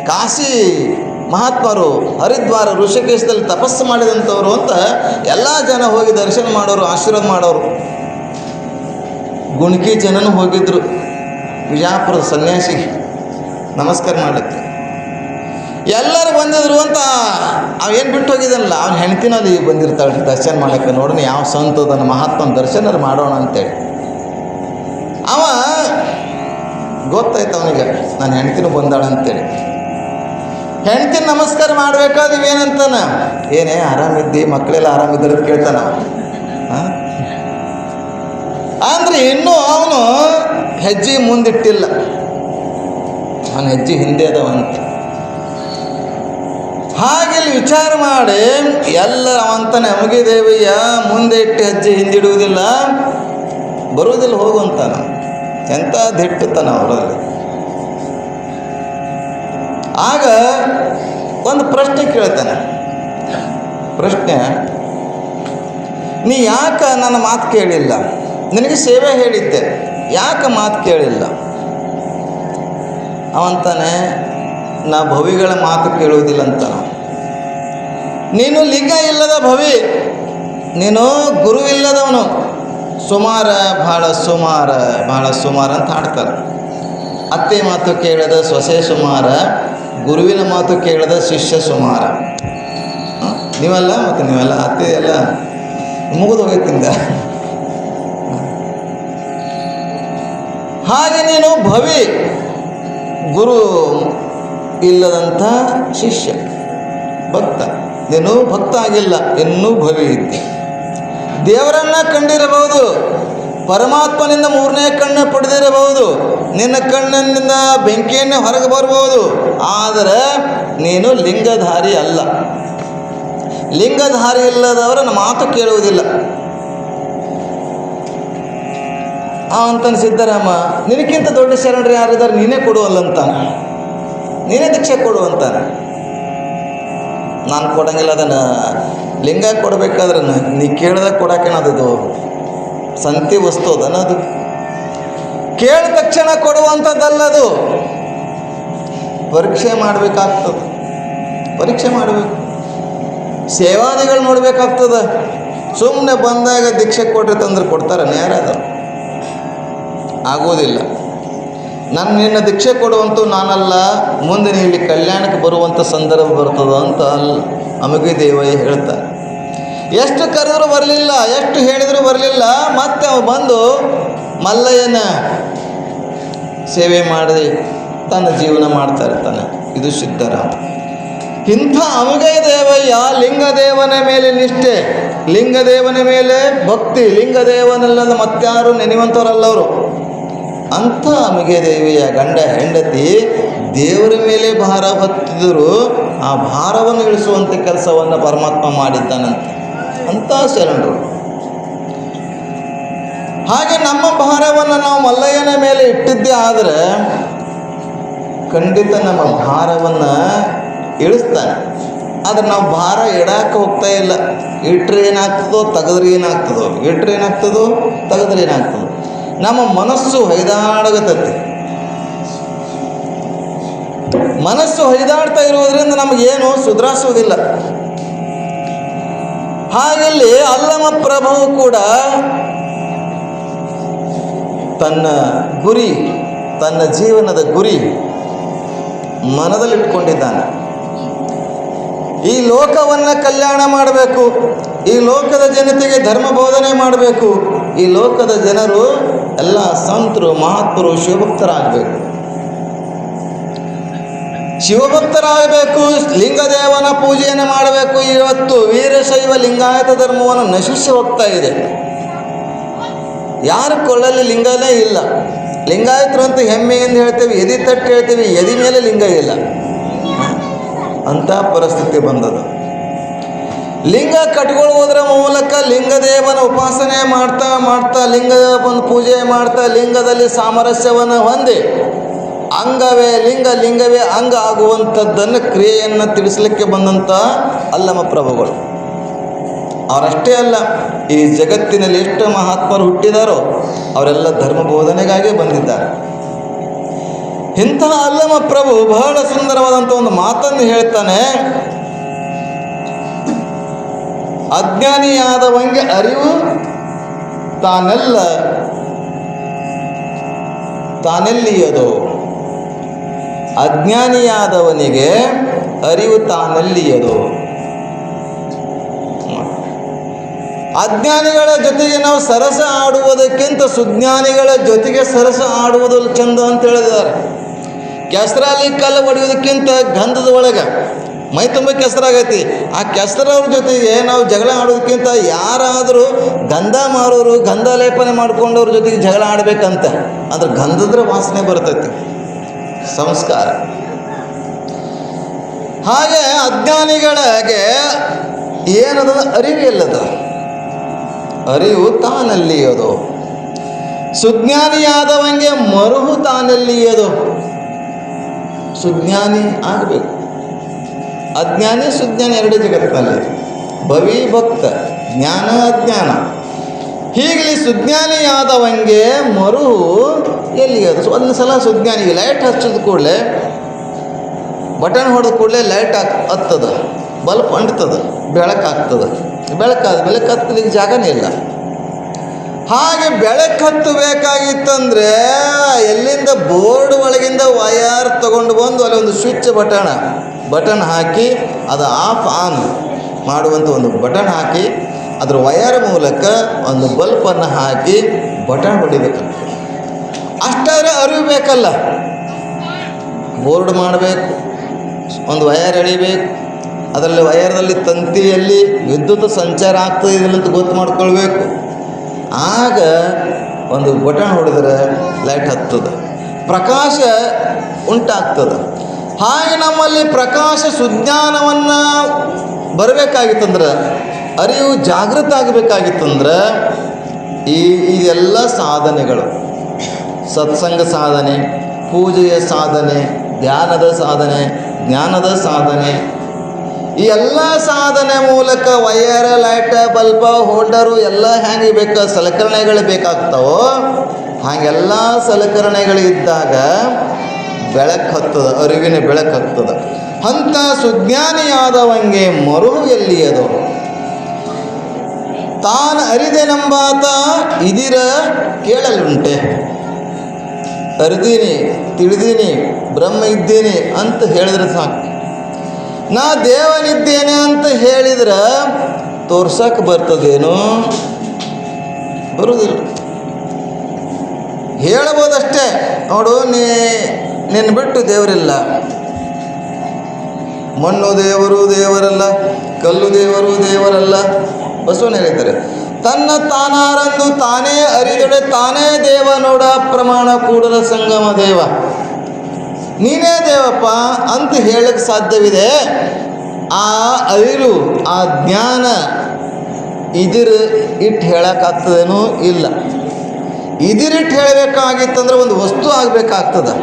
ಕಾಶಿ ಮಹಾತ್ಮರು, ಹರಿದ್ವಾರ ಋಷಿಕೇಶದಲ್ಲಿ ತಪಸ್ಸು ಮಾಡಿದಂಥವ್ರು ಅಂತ ಎಲ್ಲ ಜನ ಹೋಗಿ ದರ್ಶನ ಮಾಡೋರು, ಆಶೀರ್ವಾದ ಮಾಡೋರು. ಗುಣ್ಕಿ ಜನನೂ ಹೋಗಿದ್ರು ವಿಜಾಪುರದ ಸನ್ಯಾಸಿಗೆ ನಮಸ್ಕಾರ ಮಾಡಲಿಕ್ಕೆ. ಎಲ್ಲರೂ ಬಂದಿದ್ರು ಅಂತ ಅವೇನು ಬಿಟ್ಟು ಹೋಗಿದ್ದಲ್ಲ, ಅವ್ನ ಹೆಂಡ್ತಿನಲ್ಲಿ ಬಂದಿರ್ತಾಳೆ ದರ್ಶನ ಮಾಡೋಕ್ಕೆ. ನೋಡೋಣ ಯಾವ ಸಂತದನ ಮಹಾತ್ಮನ ದರ್ಶನ ಮಾಡೋಣ ಅಂತೇಳಿ. ಅವ ಗೊತ್ತಾಯ್ತು ಅವನಿಗೆ, ನನ್ನ ಹೆಂಡ್ತಿನೂ ಬಂದಾಳ ಅಂತೇಳಿ. ಹೆಂಡ್ತಿನ ನಮಸ್ಕಾರ ಮಾಡಬೇಕಾದ್ರೆ ಏನಂತಾನ, ಏನೇ ಆರಾಮಿದ್ದಿ, ಮಕ್ಕಳೆಲ್ಲ ಆರಾಮಿದ್ದಾರೆ ಅಂತ ಕೇಳ್ತಾನ. ಅಂದರೆ ಇನ್ನೂ ಅವನು ಹೆಜ್ಜೆ ಮುಂದಿಟ್ಟಿಲ್ಲ, ಅವನ ಹೆಜ್ಜೆ ಹಿಂದೆ ಅದಾವಂತ. ಹಾಗೆ ಇಲ್ಲಿ ವಿಚಾರ ಮಾಡಿ ಎಲ್ಲರ ಅವಂತಾನೆ, ನಮಗೆ ದೇವಯ್ಯ ಮುಂದೆ ಇಟ್ಟು ಹೆಜ್ಜೆ ಹಿಂದಿಡುವುದಿಲ್ಲ, ಬರುವುದಿಲ್ಲ, ಹೋಗುವಂತಾನ. ಎಂಥ ದಿಟ್ಟತನ ಅವರಲ್ಲಿ. ಆಗ ಒಂದು ಪ್ರಶ್ನೆ ಕೇಳ್ತಾನೆ. ಪ್ರಶ್ನೆ, ನೀ ಯಾಕೆ ನನ್ನ ಮಾತು ಕೇಳಿಲ್ಲ? ನಿನಗೆ ಸೇವೆ ಹೇಳಿದ್ದೆ, ಯಾಕೆ ಮಾತು ಕೇಳಿಲ್ಲ? ಅವಂತಾನೆ, ನಾ ಭವಿಗಳ ಮಾತು ಕೇಳುವುದಿಲ್ಲ ಅಂತ. ನೀನು ಲಿಂಗ ಇಲ್ಲದ ಭವಿ, ನೀನು ಗುರುವಿಲ್ಲದವನು. ಸುಮಾರ ಭಾಳ ಸುಮಾರ ಅಂತ ಹಾಡ್ತಾರೆ. ಅತ್ತೆ ಮಾತು ಕೇಳದ ಸೊಸೆ ಸುಮಾರ, ಗುರುವಿನ ಮಾತು ಕೇಳದ ಶಿಷ್ಯ ಸುಮಾರ. ನೀವೆಲ್ಲ ಮತ್ತು ನೀವೆಲ್ಲ ಅತ್ತೆ ಎಲ್ಲ ಮುಗಿದು ಹೋಗೈತಿಂದ. ಹಾಗೆ ನೀನು ಭವಿ, ಗುರು ಇಲ್ಲದಂಥ ಶಿಷ್ಯ, ಭಕ್ತ. ನೀನು ಭಕ್ತ ಆಗಿಲ್ಲ, ಇನ್ನೂ ಭವಿ ಇದ್ದೆ. ದೇವರನ್ನ ಕಂಡಿರಬಹುದು, ಪರಮಾತ್ಮನಿಂದ ಮೂರನೇ ಕಣ್ಣು ಪಡೆದಿರಬಹುದು, ನಿನ್ನ ಕಣ್ಣಿನಿಂದ ಬೆಂಕಿಯನ್ನೇ ಹೊರಗೆ ಬರ್ಬೋದು, ಆದರೆ ನೀನು ಲಿಂಗಧಾರಿ ಅಲ್ಲ. ಲಿಂಗಧಾರಿ ಇಲ್ಲದವರನ್ನ ಮಾತು ಕೇಳುವುದಿಲ್ಲ. ಅಂತನ ಸಿದ್ದರಾಮ, ನಿನಕ್ಕಿಂತ ದೊಡ್ಡ ಶರಣರು ಯಾರಿದ್ದಾರೆ, ನೀನೇ ಕೊಡುವಲ್ಲಂತಾನೆ, ನೀನೇ ದೀಕ್ಷೆ ಕೊಡುವಂತಾನೆ. ನಾನು ಕೊಡಂಗಿಲ್ಲ, ಅದನ್ನು ಲಿಂಗ ಕೊಡಬೇಕಾದ್ರೆ ನೀ ಕೇಳ್ದಾಗ ಕೊಡೋಕೇನದು ಸಂತಿ ವಸ್ತು ಅದನ್ನದು, ಕೇಳಿದ ತಕ್ಷಣ ಕೊಡುವಂಥದ್ದಲ್ಲದು. ಪರೀಕ್ಷೆ ಮಾಡಬೇಕಾಗ್ತದೆ, ಪರೀಕ್ಷೆ ಮಾಡಬೇಕು, ಸೇವಾದಿಗಳು ನೋಡಬೇಕಾಗ್ತದೆ. ಸುಮ್ಮನೆ ಬಂದಾಗ ದೀಕ್ಷೆ ಕೊಟ್ಟರೆ ತಂದ್ರೆ ಕೊಡ್ತಾರೆ, ನ್ಯಾರಾದರು ಆಗೋದಿಲ್ಲ. ನಿನ್ನ ದೀಕ್ಷೆ ಕೊಡುವಂತೂ ನಾನಲ್ಲ, ಮುಂದೆ ನೀ ಇಲ್ಲಿ ಕಲ್ಯಾಣಕ್ಕೆ ಬರುವಂಥ ಸಂದರ್ಭ ಬರ್ತದ ಅಂತ ಅಮುಗಿ ದೇವಯ್ಯ ಹೇಳ್ತಾರೆ. ಎಷ್ಟು ಕರೆದರೂ ಬರಲಿಲ್ಲ, ಎಷ್ಟು ಹೇಳಿದರೂ ಬರಲಿಲ್ಲ. ಮತ್ತೆ ಅವ ಬಂದು ಮಲ್ಲಯ್ಯನ ಸೇವೆ ಮಾಡಿ ತನ್ನ ಜೀವನ ಮಾಡ್ತಾ ಇರ್ತಾನೆ. ಇದು ಸಿದ್ಧರಾಮ. ಇಂಥ ಅಮುಗೈ ದೇವಯ್ಯ ಲಿಂಗದೇವನ ಮೇಲೆ ನಿಷ್ಠೆ, ಲಿಂಗದೇವನ ಮೇಲೆ ಭಕ್ತಿ, ಲಿಂಗದೇವನಲ್ಲದ ಮತ್ತಾರು ನೆನೆಯುವಂಥವರಲ್ಲವರು. ಅಂಥ ಅಮುಗೆ ದೇವಿಯ ಗಂಡ ಹೆಂಡತಿ ದೇವರ ಮೇಲೆ ಭಾರ ಹೊತ್ತಿದ್ದರೂ ಆ ಭಾರವನ್ನು ಇಳಿಸುವಂಥ ಕೆಲಸವನ್ನು ಪರಮಾತ್ಮ ಮಾಡಿದ್ದಾನಂತೆ. ಅಂಥ ಶರಣರು. ಹಾಗೆ ನಮ್ಮ ಭಾರವನ್ನು ನಾವು ಮಲ್ಲಯ್ಯನ ಮೇಲೆ ಇಟ್ಟಿದ್ದೇ ಆದರೆ ಖಂಡಿತ ನಮ್ಮ ಭಾರವನ್ನು ಇಳಿಸ್ತಾನೆ. ಆದರೆ ನಾವು ಭಾರ ಇಡಕ್ಕೆ ಹೋಗ್ತಾ ಇಲ್ಲ. ಇಟ್ರೆ ಏನಾಗ್ತದೋ ತೆಗೆದ್ರೆ ಏನಾಗ್ತದೋ, ಇಟ್ರೆ ಏನಾಗ್ತದೋ ತೆಗೆದ್ರೆ ಏನಾಗ್ತದೋ. ನಮ್ಮ ಮನಸ್ಸು ಹೊಯ್ದಾಡಗತ್ತೈತಿ. ಮನಸ್ಸು ಹೊಯ್ದಾಡ್ತಾ ಇರೋದ್ರಿಂದ ನಮಗೇನು ಸುಧಾರಿಸೋದಿಲ್ಲ. ಹಾಗೆಲ್ಲಿ ಅಲ್ಲಮ ಪ್ರಭುವು ಕೂಡ ತನ್ನ ಗುರಿ, ತನ್ನ ಜೀವನದ ಗುರಿ ಮನದಲ್ಲಿಟ್ಕೊಂಡಿದ್ದಾನೆ. ಈ ಲೋಕವನ್ನು ಕಲ್ಯಾಣ ಮಾಡಬೇಕು, ಈ ಲೋಕದ ಜನತೆಗೆ ಧರ್ಮ ಬೋಧನೆ ಮಾಡಬೇಕು, ಈ ಲೋಕದ ಜನರು ಎಲ್ಲ ಸಂತರು, ಮಹಾತ್ಮರು, ಶಿವಭಕ್ತರಾಗಬೇಕು. ಶಿವಭಕ್ತರಾಗಬೇಕು, ಲಿಂಗದೇವನ ಪೂಜೆಯನ್ನು ಮಾಡಬೇಕು. ಇವತ್ತು ವೀರಶೈವ ಲಿಂಗಾಯತ ಧರ್ಮವನ್ನು ನಶಿಸಿ ಹೋಗ್ತಾ ಇದೆ. ಯಾರ ಕೊಳ್ಳಲ್ಲಿ ಲಿಂಗನೇ ಇಲ್ಲ. ಲಿಂಗಾಯತರು ಅಂತ ಹೆಮ್ಮೆಯಿಂದ ಹೇಳ್ತೇವೆ, ಎದಿ ತಟ್ಟು ಹೇಳ್ತೇವೆ, ಎದಿ ಮೇಲೆ ಲಿಂಗ ಇಲ್ಲ. ಅಂಥ ಪರಿಸ್ಥಿತಿ ಬಂದದು. ಲಿಂಗ ಕಟ್ಕೊಳ್ಳುವುದರ ಮೂಲಕ ಲಿಂಗದೇವನ ಉಪಾಸನೆ ಮಾಡ್ತಾ ಮಾಡ್ತಾ, ಲಿಂಗದೇವನ ಪೂಜೆ ಮಾಡ್ತಾ, ಲಿಂಗದಲ್ಲಿ ಸಾಮರಸ್ಯವನ್ನು ಹೊಂದಿ ಅಂಗವೇ ಲಿಂಗ, ಲಿಂಗವೇ ಅಂಗ ಆಗುವಂಥದ್ದನ್ನು ಕ್ರಿಯೆಯನ್ನು ತಿಳಿಸಲಿಕ್ಕೆ ಬಂದಂಥ ಅಲ್ಲಮ ಪ್ರಭುಗಳು. ಅವರಷ್ಟೇ ಅಲ್ಲ, ಈ ಜಗತ್ತಿನಲ್ಲಿ ಎಷ್ಟು ಮಹಾತ್ಮರು ಹುಟ್ಟಿದಾರೋ ಅವರೆಲ್ಲ ಧರ್ಮ ಬೋಧನೆಗಾಗಿ ಬಂದಿದ್ದಾರೆ. ಇಂತಹ ಅಲ್ಲಮ ಪ್ರಭು ಬಹಳ ಸುಂದರವಾದಂಥ ಒಂದು ಮಾತನ್ನು ಹೇಳ್ತಾನೆ. ಅಜ್ಞಾನಿಯಾದವಂಗೆ ಅರಿವು ತಾನೆಲ್ಲಿಯದೋ. ಅಜ್ಞಾನಿಯಾದವನಿಗೆ ಅರಿವು ತಾನೆಲ್ಲಿಯದೋ. ಅಜ್ಞಾನಿಗಳ ಜೊತೆಗೆ ನಾವು ಸರಸ ಆಡುವುದಕ್ಕಿಂತ ಸುಜ್ಞಾನಿಗಳ ಜೊತೆಗೆ ಸರಸ ಆಡುವುದು ಚಂದ ಅಂತ ಹೇಳಿದ್ದಾರೆ. ಕೆಸರಲ್ಲಿ ಕಲ್ಲು ಹೊಡೆಯೋದಕ್ಕಿಂತ ಗಂಧದ ಒಳಗೆ ಮೈ ತುಂಬ ಕೆಸರಾಗೈತಿ, ಆ ಕೆಸರವ್ರ ಜೊತೆಗೆ ನಾವು ಜಗಳ ಆಡೋದಕ್ಕಿಂತ ಯಾರಾದರೂ ಗಂಧ ಮಾರೋರು, ಗಂಧ ಲೇಪನೆ ಮಾಡ್ಕೊಂಡವ್ರ ಜೊತೆಗೆ ಜಗಳ ಆಡಬೇಕಂತ. ಅಂದ್ರೆ ಗಂಧದ್ರ ವಾಸನೆ ಬರ್ತೈತಿ, ಸಂಸ್ಕಾರ. ಹಾಗೆ ಅಜ್ಞಾನಿಗಳಿಗೆ ಏನದ ಅರಿವು ಇಲ್ಲದ, ಅರಿವು ತಾನಲ್ಲಿಯದು. ಸುಜ್ಞಾನಿಯಾದವಂಗೆ ಮರುಹು ತಾನಲ್ಲಿಯದು. ಸುಜ್ಞಾನಿ ಆಗಬೇಕು. ಅಜ್ಞಾನಿ ಸುಜ್ಞಾನಿ ಎರಡೇ ಜಗತ್ತಿನಲ್ಲಿ, ಭವಿ ಭಕ್ತ, ಜ್ಞಾನ ಅಜ್ಞಾನ. ಹೀಗಲಿ ಸುಜ್ಞಾನಿಯಾದವಂಗೆ ಮರುಹು ಎಲ್ಲಿಯದು. ಒಂದು ಸಲ ಸುಜ್ಞಾನಿಗೆ ಲೈಟ್ ಹಚ್ಚಿದ ಕೂಡಲೇ, ಬಟನ್ ಹೊಡೆದ ಕೂಡಲೇ ಲೈಟ್ ಹತ್ತದ, ಬಲ್ಬ್ ಅಂಟ್ತದ, ಬೆಳಕಾಗ್ತದೆ. ಬೆಳಕಾದ್ಮೇಲೆ ಕತ್ತಲಿಗೆ ಜಾಗನೇ ಇಲ್ಲ. ಹಾಗೆ ಬೆಳಕು ಹತ್ತಬೇಕಾಗಿತ್ತಂದರೆ ಎಲ್ಲಿಂದ ಬೋರ್ಡ್ ಒಳಗಿಂದ ವಯರ್ ತಗೊಂಡು ಬಂದು ಅಲ್ಲಿ ಒಂದು ಸ್ವಿಚ್ ಬಟನ್ ಹಾಕಿ ಅದು ಆಫ್ ಆನ್ ಮಾಡುವಂಥ ಒಂದು ಬಟನ್ ಹಾಕಿ ಅದರ ವಯರ್ ಮೂಲಕ ಒಂದು ಬಲ್ಪನ್ನು ಹಾಕಿ ಬಟನ್ ಹೊಡಿಬೇಕು. ಅಷ್ಟಾದ್ರೆ ಅರಿವು ಬೇಕಲ್ಲ. ಬೋರ್ಡ್ ಮಾಡಬೇಕು, ಒಂದು ವಯರ್ ಎಳಿಬೇಕು, ಅದರಲ್ಲಿ ವಯರ್ದಲ್ಲಿ ತಂತಿಯಲ್ಲಿ ವಿದ್ಯುತ್ ಸಂಚಾರ ಆಗ್ತದೆ ಇದರಂತ ಗೊತ್ತು ಮಾಡ್ಕೊಳ್ಬೇಕು. ಆಗ ಒಂದು ಬಟನ್ ಹೊಡೆದ್ರೆ ಲೈಟ್ ಹತ್ತದ, ಪ್ರಕಾಶ ಉಂಟಾಗ್ತದೆ. ಹಾಗೆ ನಮ್ಮಲ್ಲಿ ಪ್ರಕಾಶ ಸುಜ್ಞಾನವನ್ನು ಬರಬೇಕಾಗಿತ್ತಂದ್ರೆ, ಅರಿವು ಜಾಗೃತ ಆಗಬೇಕಾಗಿತ್ತಂದ್ರೆ ಇದೆಲ್ಲ ಸಾಧನೆಗಳು, ಸತ್ಸಂಗ ಸಾಧನೆ, ಪೂಜೆಯ ಸಾಧನೆ, ಧ್ಯಾನದ ಸಾಧನೆ, ಜ್ಞಾನದ ಸಾಧನೆ, ಈ ಎಲ್ಲ ಸಾಧನೆ ಮೂಲಕ ವಯರ್, ಲೈಟ್, ಬಲ್ಬ, ಹೋಲ್ಡರು ಎಲ್ಲ ಹೆಂಗೆ ಬೇಕು ಸಲಕರಣೆಗಳು ಬೇಕಾಗ್ತಾವೋ ಹಾಗೆಲ್ಲ ಸಲಕರಣೆಗಳಿದ್ದಾಗ ಬೆಳಕು ಹತ್ತದ, ಅರಿವಿನ ಬೆಳಕು ಹತ್ತದ. ಅಂಥ ಸುಜ್ಞಾನಿಯಾದವಂಗೆ ಮರುಹು ಎಲ್ಲಿಯದು. ತಾನು ಅರಿದೆನೆಂಬಾತ ಇದಿರ ಕೇಳಲುಂಟೆ. ಅರಿದೀನಿ, ತಿಳಿದೀನಿ, ಬ್ರಹ್ಮ ಇದ್ದೀನಿ ಅಂತ ಹೇಳಿದ್ರೆ ಸಾಕು. ನಾ ದೇವನಿದ್ದೇನೆ ಅಂತ ಹೇಳಿದ್ರೆ ತೋರ್ಸಕ್ಕೆ ಬರ್ತದೇನು? ಬರುವುದಿಲ್ಲ. ಹೇಳ್ಬೋದಷ್ಟೇ, ನೋಡು ನಿನ್ನ ಬಿಟ್ಟು ದೇವರಿಲ್ಲ, ಮಣ್ಣು ದೇವರು ದೇವರಲ್ಲ, ಕಲ್ಲು ದೇವರು ದೇವರಲ್ಲ. ಬಸವಣ್ಣ ಹೇಳಿದ್ದಾರೆ, ತನ್ನ ತಾನಾರಂದು ತಾನೇ ಅರಿದೊಡೆ ತಾನೇ ದೇವ ನೋಡ ಪ್ರಮಾಣ ಕೂಡಲ ಸಂಗಮ ದೇವ. ನೀನೇ ದೇವಪ್ಪ ಅಂತ ಹೇಳಕ್ಕೆ ಸಾಧ್ಯವಿದೆ. ಆ ಅರಿವು, ಆ ಜ್ಞಾನ ಇಟ್ಟು ಹೇಳೋಕ್ಕಾಗ್ತದೇನೂ ಇಲ್ಲ. ಇದಿರಿಟ್ಟು ಹೇಳಬೇಕಾಗಿತ್ತಂದ್ರೆ ಒಂದು ವಸ್ತು ಆಗಬೇಕಾಗ್ತದೆ.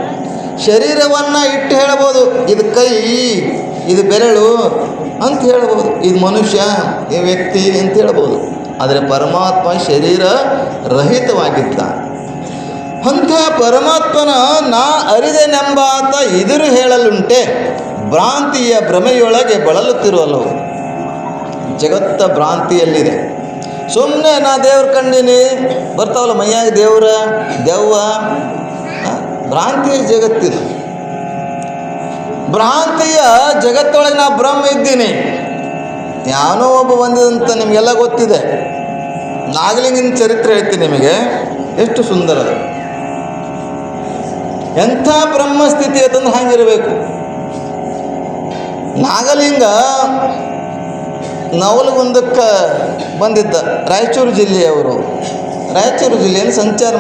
ಶರೀರವನ್ನು ಇಟ್ಟು ಹೇಳ್ಬೋದು, ಇದು ಕೈ, ಇದು ಬೆರಳು, ಅಂತ ಹೇಳ್ಬೋದು. ಇದು ಮನುಷ್ಯ, ಈ ವ್ಯಕ್ತಿ ಅಂತ ಹೇಳ್ಬೋದು. ಆದರೆ ಪರಮಾತ್ಮ ಶರೀರ ರಹಿತವಾಗಿದ್ದ. ಅಂಥ ಪರಮಾತ್ಮನ ನಾ ಅರಿದೆನೆಂಬಾತ ಎದುರು ಹೇಳಲುಂಟೆ, ಭ್ರಾಂತಿಯ ಭ್ರಮೆಯೊಳಗೆ ಬಳಲುತ್ತಿರುವಲು. ಜಗತ್ತ ಭ್ರಾಂತಿಯಲ್ಲಿದೆ. ಸುಮ್ಮನೆ ನಾ ದೇವ್ರ ಕಂಡೀನಿ ಬರ್ತಾವಲ್ಲ ಮೈಯಾಗ ದೆವ್ವ, ಭ್ರಾಂತಿಯ ಜಗತ್ತಿದು. ಭ್ರಾಂತಿಯ ಜಗತ್ತೊಳಗೆ ನಾ ಬ್ರಹ್ಮ ಇದ್ದೀನಿ. ಯಾವನೋ ಒಬ್ಬ ಬಂದಿದಂತ ನಿಮಗೆಲ್ಲ ಗೊತ್ತಿದೆ. ನಾಗಲಿಂಗನ ಚರಿತ್ರೆ ಹೇಳ್ತೀನಿ ನಿಮಗೆ, ಎಷ್ಟು ಸುಂದರ. ಎಂಥ ಬ್ರಹ್ಮಸ್ಥಿತಿ ಅಂತಂದ್ರೆ ಹಂಗಿರಬೇಕು. ನಾಗಲಿಂಗ ನವಲಗುಂದಕ್ಕೆ ಬಂದಿದ್ದ, ರಾಯಚೂರು ಜಿಲ್ಲೆಯವರು. ರಾಯಚೂರು ಜಿಲ್ಲೆಯನ್ನು ಸಂಚಾರ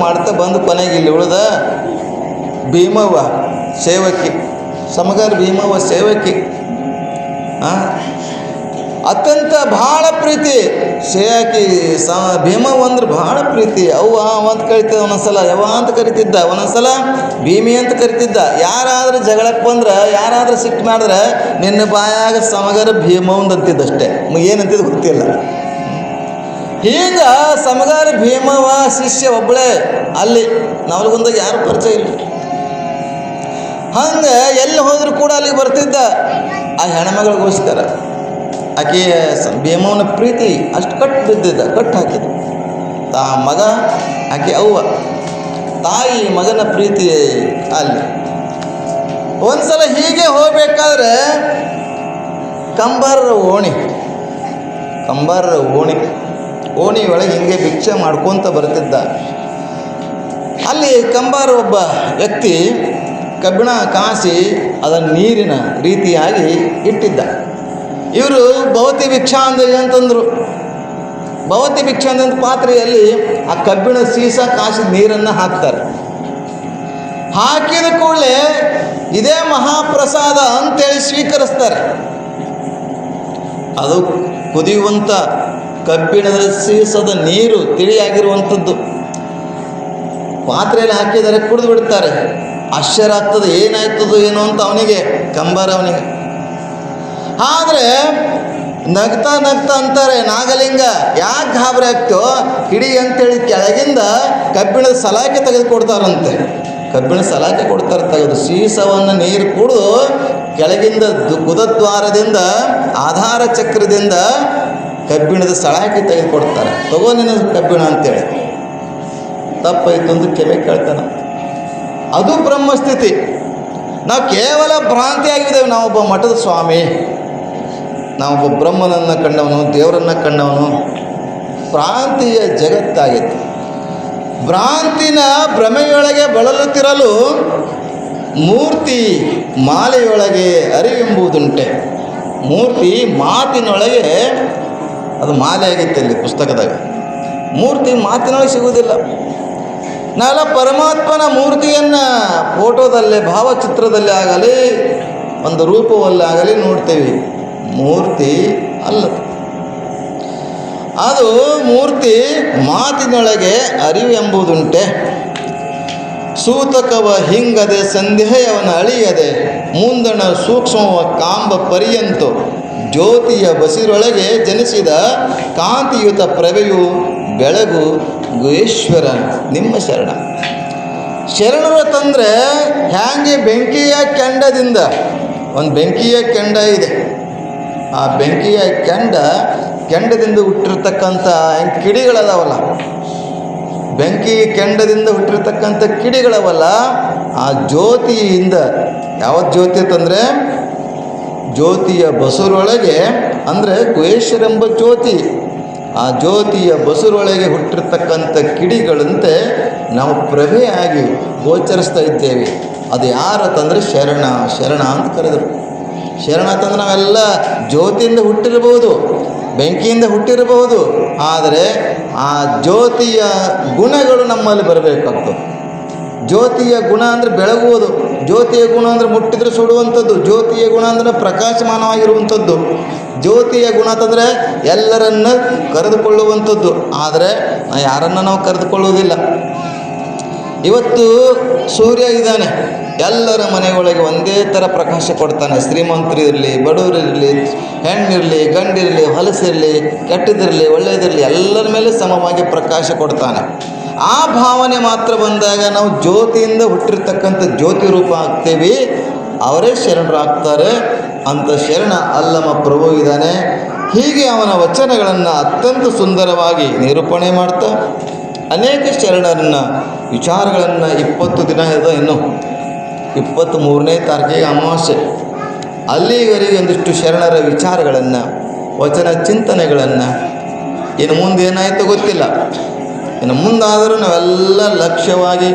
ಮಾಡ್ತಾ ಬಂದು ಕೊನೆಗೆ ಇಲ್ಲಿ ಉಳಿದ ಭೀಮವ್ವ ಸೇವಕಿ, ಸಮಗಾರ ಭೀಮವ್ವ ಸೇವಕಿ. ಅತ್ಯಂತ ಭಾಳ ಪ್ರೀತಿ ಸೇವಕಿ ಭೀಮವ್ವ ಅಂದ್ರೆ ಭಾಳ ಪ್ರೀತಿ. ಅವ್ವ ಅಂತ ಕರಿತಿದ್ದ, ಒಂದೊಂದ್ಸಲ ಯವ್ವ ಅಂತ ಕರಿತಿದ್ದ, ಒಂದೊಂದ್ಸಲ ಭೀಮಿ ಅಂತ ಕರಿತಿದ್ದ. ಯಾರಾದರೂ ಜಗಳಕ್ಕೆ ಬಂದ್ರೆ, ಯಾರಾದರೂ ಸಿಟ್ಟು ಮಾಡಿದ್ರೆ ನಿನ್ನ ಬಾಯಾಗ ಸಮಗಾರ ಭೀಮವ್ವಂದು ಅಂತಿದ್ದಷ್ಟೇ, ಏನಂತಿದ್ದು ಗೊತ್ತಿಲ್ಲ. ಈಗ ಸಮಗಾರ ಭೀಮವ್ವ ಶಿಷ್ಯ ಒಬ್ಬಳೇ ಅಲ್ಲಿ ನವಲಗುಂದಾಗ, ಯಾರು ಪರಿಚಯ ಇಲ್ಲ. ಹಂಗೆ ಎಲ್ಲಿ ಹೋದರೂ ಕೂಡ ಅಲ್ಲಿಗೆ ಬರ್ತಿದ್ದ ಆ ಹೆಣ್ಮಗಳಿಗೋಸ್ಕರ. ಆಕೆ ಭೀಮವ್ವನ ಪ್ರೀತಿ ಅಷ್ಟು ಕಟ್ಟು ಹಾಕಿದ. ಮಗ ಆಕೆ ಅವ್ವ, ತಾಯಿ ಮಗನ ಪ್ರೀತಿ ಅಲ್ಲಿ. ಒಂದ್ಸಲ ಹೀಗೆ ಹೋಗ್ಬೇಕಾದ್ರೆ ಕಂಬಾರರ ಓಣಿ ಒಳಗೆ ಹಿಂಗೆ ಭಿಕ್ಷೆ ಮಾಡ್ಕೊತ ಬರ್ತಿದ್ದ. ಅಲ್ಲಿ ಕಂಬಾರ ಒಬ್ಬ ವ್ಯಕ್ತಿ ಕಬ್ಬಿಣ ಕಾಸಿ ಅದನ್ನು ನೀರಿನ ರೀತಿಯಾಗಿ ಇಟ್ಟಿದ್ದ. ಇವರು ಭವತಿ ಭಿಕ್ಷಾ ಅಂದ್ರೆ ಅಂತಂದರು. ಭವತಿ ಭಿಕ್ಷಾ ಅಂತ ಪಾತ್ರೆಯಲ್ಲಿ ಆ ಕಬ್ಬಿಣ ಸೀಸ ಕಾಸಿದ ನೀರನ್ನು ಹಾಕ್ತಾರೆ. ಹಾಕಿದ ಕೂಡಲೇ ಇದೇ ಮಹಾಪ್ರಸಾದ ಅಂತೇಳಿ ಸ್ವೀಕರಿಸ್ತಾರೆ. ಅದು ಕುದಿಯುವಂಥ ಕಬ್ಬಿಣದ ಸೀಸದ ನೀರು ತಿಳಿಯಾಗಿರುವಂಥದ್ದು ಪಾತ್ರೆಯಲ್ಲಿ ಹಾಕಿದರೆ ಕುಡಿದು ಬಿಡ್ತಾರೆ. ಆಶ್ಚರ್ಯ ಆಗ್ತದೆ, ಏನಾಯ್ತದೋ ಏನೋ ಅಂತ ಅವನಿಗೆ. ಆದರೆ ನಗ್ತಾ ಅಂತಾರೆ ನಾಗಲಿಂಗ, ಯಾಕೆ ಗಾಬರಿ ಆಗ್ತೋ ಹಿಡಿ ಅಂತೇಳಿ ಕೆಳಗಿಂದ ಕಬ್ಬಿಣದ ಸಲಾಕೆ ತೆಗೆದುಕೊಡ್ತಾರಂತೆ. ಕಬ್ಬಿಣದ ಸಲಾಕೆ ತೆಗೆದು ಸೀಸವನ್ನು ನೀರು ಕುಡಿದು ಕೆಳಗಿಂದ ಗುದದ್ವಾರದಿಂದ ಆಧಾರ ಚಕ್ರದಿಂದ ಕಬ್ಬಿಣದ ಸಲಾಕೆ ತೆಗೆದುಕೊಡ್ತಾರೆ. ತಗೋ ನಿನ್ನ ಕಬ್ಬಿಣ ಅಂತೇಳಿ. ತಪ್ಪಾಯ್ತು ಅಂತ ಕ್ಷಮೆ ಕೇಳ್ತಾನೆ. ಅದು ಬ್ರಹ್ಮಸ್ಥಿತಿ. ನಾವು ಕೇವಲ ಭ್ರಾಂತಿಯಾಗಿದ್ದೇವೆ. ನಾವೊಬ್ಬ ಮಠದ ಸ್ವಾಮಿ, ನಾವೊಬ್ಬ ಬ್ರಹ್ಮನನ್ನು ಕಂಡವನು, ದೇವರನ್ನು ಕಂಡವನು. ಭ್ರಾಂತಿಯ ಜಗತ್ತಾಗಿತ್ತು. ಭ್ರಾಂತಿನ ಭ್ರಮೆಯೊಳಗೆ ಬಳಲುತ್ತಿರಲು ಮೂರ್ತಿ ಮಾಲೆಯೊಳಗೆ ಅರಿವೆಂಬುದುಂಟೆ. ಮೂರ್ತಿ ಮಾತಿನೊಳಗೆ ಅದು ಮಾಲೆ ಆಗಿತ್ತು. ಇಲ್ಲಿ ಪುಸ್ತಕದಾಗ ಮೂರ್ತಿ ಮಾತಿನೊಳಗೆ ಸಿಗುವುದಿಲ್ಲ. ನಾವೆಲ್ಲ ಪರಮಾತ್ಮನ ಮೂರ್ತಿಯನ್ನು ಫೋಟೋದಲ್ಲೇ, ಭಾವಚಿತ್ರದಲ್ಲಿ ಆಗಲಿ, ಒಂದು ರೂಪವಲ್ಲಾಗಲಿ ನೋಡ್ತೇವೆ. ಮೂರ್ತಿ ಅಲ್ಲ, ಅದು ಮೂರ್ತಿ ಮಾತಿನೊಳಗೆ ಅರಿವೆಂಬುದುಂಟೆ. ಸೂತಕವ ಹಿಂಗದೆ ಸಂದೇಹವನ ಅಳಿಯದೆ ಮುಂದಣ ಸೂಕ್ಷ್ಮವ ಕಾಂಬ ಪರ್ಯಂತು ಜ್ಯೋತಿಯ ಬಸಿರೊಳಗೆ ಜನಿಸಿದ ಕಾಂತಿಯುತ ಪ್ರಭೆಯು ಬೆಳಗು ಗುಹೇಶ್ವರ ನಿಮ್ಮ ಶರಣರ ತಂದರೆ ಹ್ಯಾಂಗೆ ಬೆಂಕಿಯ ಕೆಂಡದಿಂದ, ಒಂದು ಬೆಂಕಿಯ ಕೆಂಡ ಇದೆ. ಆ ಬೆಂಕಿಯ ಕೆಂಡದಿಂದ ಹುಟ್ಟಿರ್ತಕ್ಕಂಥ ಕಿಡಿಗಳದಾವಲ್ಲ, ಬೆಂಕಿ ಕೆಂಡದಿಂದ ಹುಟ್ಟಿರ್ತಕ್ಕಂಥ ಕಿಡಿಗಳವಲ್ಲ, ಆ ಜ್ಯೋತಿಯಿಂದ, ಯಾವ ಜ್ಯೋತಿ ಅಂತಂದರೆ ಜ್ಯೋತಿಯ ಬಸುರೊಳಗೆ, ಅಂದರೆ ಗುಹೇಶ್ವರೆಂಬ ಜ್ಯೋತಿ, ಆ ಜ್ಯೋತಿಯ ಬಸುರೊಳಗೆ ಹುಟ್ಟಿರ್ತಕ್ಕಂಥ ಕಿಡಿಗಳಂತೆ ನಾವು ಪ್ರಭೆಯಾಗಿ ಗೋಚರಿಸ್ತಾ ಇದ್ದೇವೆ. ಅದು ಯಾರು ಅಂತಂದರೆ ಶರಣ ಅಂತ ಕರೆದರು. ಶರಣ ಅಂತಂದ್ರೆ ನಾವೆಲ್ಲ ಜ್ಯೋತಿಯಿಂದ ಹುಟ್ಟಿರಬಹುದು, ಬೆಂಕಿಯಿಂದ ಹುಟ್ಟಿರಬಹುದು, ಆದರೆ ಆ ಜ್ಯೋತಿಯ ಗುಣಗಳು ನಮ್ಮಲ್ಲಿ ಬರಬೇಕಾಗ್ತದೆ. ಜ್ಯೋತಿಯ ಗುಣ ಅಂದರೆ ಬೆಳಗುವುದು, ಜ್ಯೋತಿಯ ಗುಣ ಅಂದರೆ ಮುಟ್ಟಿದ್ರೆ ಸುಡುವಂಥದ್ದು, ಜ್ಯೋತಿಯ ಗುಣ ಅಂದರೆ ಪ್ರಕಾಶಮಾನವಾಗಿರುವಂಥದ್ದು, ಜ್ಯೋತಿಯ ಗುಣ ಅಂತಂದರೆ ಎಲ್ಲರನ್ನು ಕರೆದುಕೊಳ್ಳುವಂಥದ್ದು. ಆದರೆ ಯಾರನ್ನು ನಾವು ಕರೆದುಕೊಳ್ಳುವುದಿಲ್ಲ. ಇವತ್ತು ಸೂರ್ಯ ಇದ್ದಾನೆ, ಎಲ್ಲರ ಮನೆಯೊಳಗೆ ಒಂದೇ ಥರ ಪ್ರಕಾಶ ಕೊಡ್ತಾನೆ. ಶ್ರೀಮಂತರು ಇರಲಿ, ಬಡವರಿರಲಿ, ಹೆಣ್ಣಿರಲಿ, ಗಂಡಿರಲಿ, ಹೊಲಸಿರಲಿ, ಕೆಟ್ಟದಿರಲಿ, ಒಳ್ಳೆಯದಿರಲಿ, ಎಲ್ಲರ ಮೇಲೆ ಸಮವಾಗಿ ಪ್ರಕಾಶ ಕೊಡ್ತಾನೆ. ಆ ಭಾವನೆ ಮಾತ್ರ ಬಂದಾಗ ನಾವು ಜ್ಯೋತಿಯಿಂದ ಹುಟ್ಟಿರ್ತಕ್ಕಂಥ ಜ್ಯೋತಿ ರೂಪ ಆಗ್ತೇವೆ. ಅವರೇ ಶರಣರು ಆಗ್ತಾರೆ. ಅಂತ ಶರಣ ಅಲ್ಲಮ ಪ್ರಭು ಇದ್ದಾನೆ. ಹೀಗೆ ಅವನ ವಚನಗಳನ್ನು ಅತ್ಯಂತ ಸುಂದರವಾಗಿ ನಿರೂಪಣೆ ಮಾಡ್ತಾ ಅನೇಕ ಶರಣರನ್ನು ವಿಚಾರಗಳನ್ನು 20 ದಿನ ಇದೆ. ಇನ್ನು 23ನೇ ತಾರೀಕಿಗೆ ಅಮಾವಾಸ್ಯೆ. ಅಲ್ಲಿವರೆಗೆ ಒಂದಿಷ್ಟು ಶರಣರ ವಿಚಾರಗಳನ್ನು, ವಚನ ಚಿಂತನೆಗಳನ್ನು, ಇನ್ನು ಮುಂದೆ ಏನಾಯಿತು ಗೊತ್ತಿಲ್ಲ. ಇನ್ನು ಮುಂದಾದರೂ ನಾವೆಲ್ಲ ಲಕ್ಷ್ಯವಾಗಿ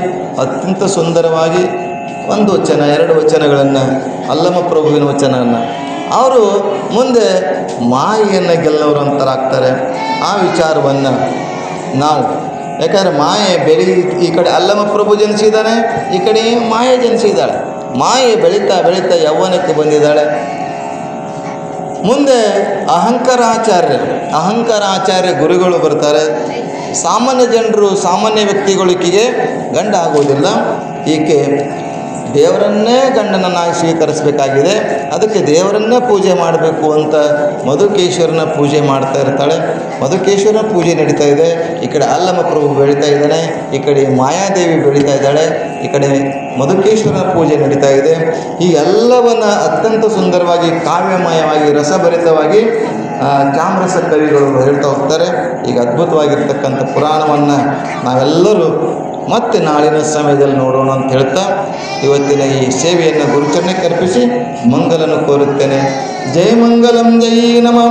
ಅತ್ಯಂತ ಸುಂದರವಾಗಿ 1 ವಚನ 2 ವಚನಗಳನ್ನು, ಅಲ್ಲಮ ಪ್ರಭುವಿನ ವಚನವನ್ನು, ಅವರು ಮುಂದೆ ಮಾಯೆಯನ್ನು ಗೆಲ್ಲವರು ಅಂತರಾಗ್ತಾರೆ. ಆ ವಿಚಾರವನ್ನು ನಾವು, ಯಾಕಂದರೆ ಮಾಯೆ ಈ ಕಡೆ ಅಲ್ಲಮ ಪ್ರಭು ಜನಿಸಿದ್ದಾನೆ, ಈ ಕಡೆ ಮಾಯೆ ಜನಿಸಿದ್ದಾಳೆ. ಮಾಯೆ ಬೆಳೀತಾ ಬೆಳೀತಾ ಯೌವನಕ್ಕೆ ಬಂದಿದ್ದಾಳೆ. ಮುಂದೆ ಅಹಂಕಾರಾಚಾರ್ಯ ಗುರುಗಳು ಬರ್ತಾರೆ. ಸಾಮಾನ್ಯ ಜನರು, ಸಾಮಾನ್ಯ ವ್ಯಕ್ತಿಗಳಿಕೆಗೆ ಗಂಡ ಆಗೋದಿಲ್ಲ. ಈಕೆ ದೇವರನ್ನೇ ಗಂಡನನ್ನಾಗಿ ಸ್ವೀಕರಿಸಬೇಕಾಗಿದೆ. ಅದಕ್ಕೆ ದೇವರನ್ನೇ ಪೂಜೆ ಮಾಡಬೇಕು ಅಂತ ಮಧುಕೇಶ್ವರನ ಪೂಜೆ ಮಾಡ್ತಾ ಇರ್ತಾಳೆ. ಮಧುಕೇಶ್ವರನ ಪೂಜೆ ನಡೀತಾ ಇದೆ. ಈ ಕಡೆ ಅಲ್ಲಮ ಪ್ರಭು ಬೆಳೀತಾ ಇದ್ದಾನೆ, ಈ ಕಡೆ ಮಾಯಾದೇವಿ ಬೆಳೀತಾ ಇದ್ದಾಳೆ, ಈ ಕಡೆ ಮಧುಕೇಶ್ವರನ ಪೂಜೆ ನಡೀತಾ ಇದೆ. ಈ ಎಲ್ಲವನ್ನು ಅತ್ಯಂತ ಸುಂದರವಾಗಿ ಕಾವ್ಯಮಯವಾಗಿ ರಸಭರಿತವಾಗಿ ಚಾಮರಸ ಕವಿಗಳು ಹೇಳ್ತಾ ಹೋಗ್ತಾರೆ. ಈಗ ಅದ್ಭುತವಾಗಿರ್ತಕ್ಕಂಥ ಪುರಾಣವನ್ನು ನಾವೆಲ್ಲರೂ ಮತ್ತೆ ನಾಳಿನ ಸಮಯದಲ್ಲಿ ನೋಡೋಣ ಅಂತ ಹೇಳ್ತಾ ಇವತ್ತಿನ ಈ ಸೇವೆಯನ್ನು ಗುರುಚರಣಕ್ಕೆ ಅರ್ಪಿಸಿ ಮಂಗಲನ್ನು ಕೋರುತ್ತೇನೆ. ಜೈ ಮಂಗಲಂ, ಜೈ ನಮಃ.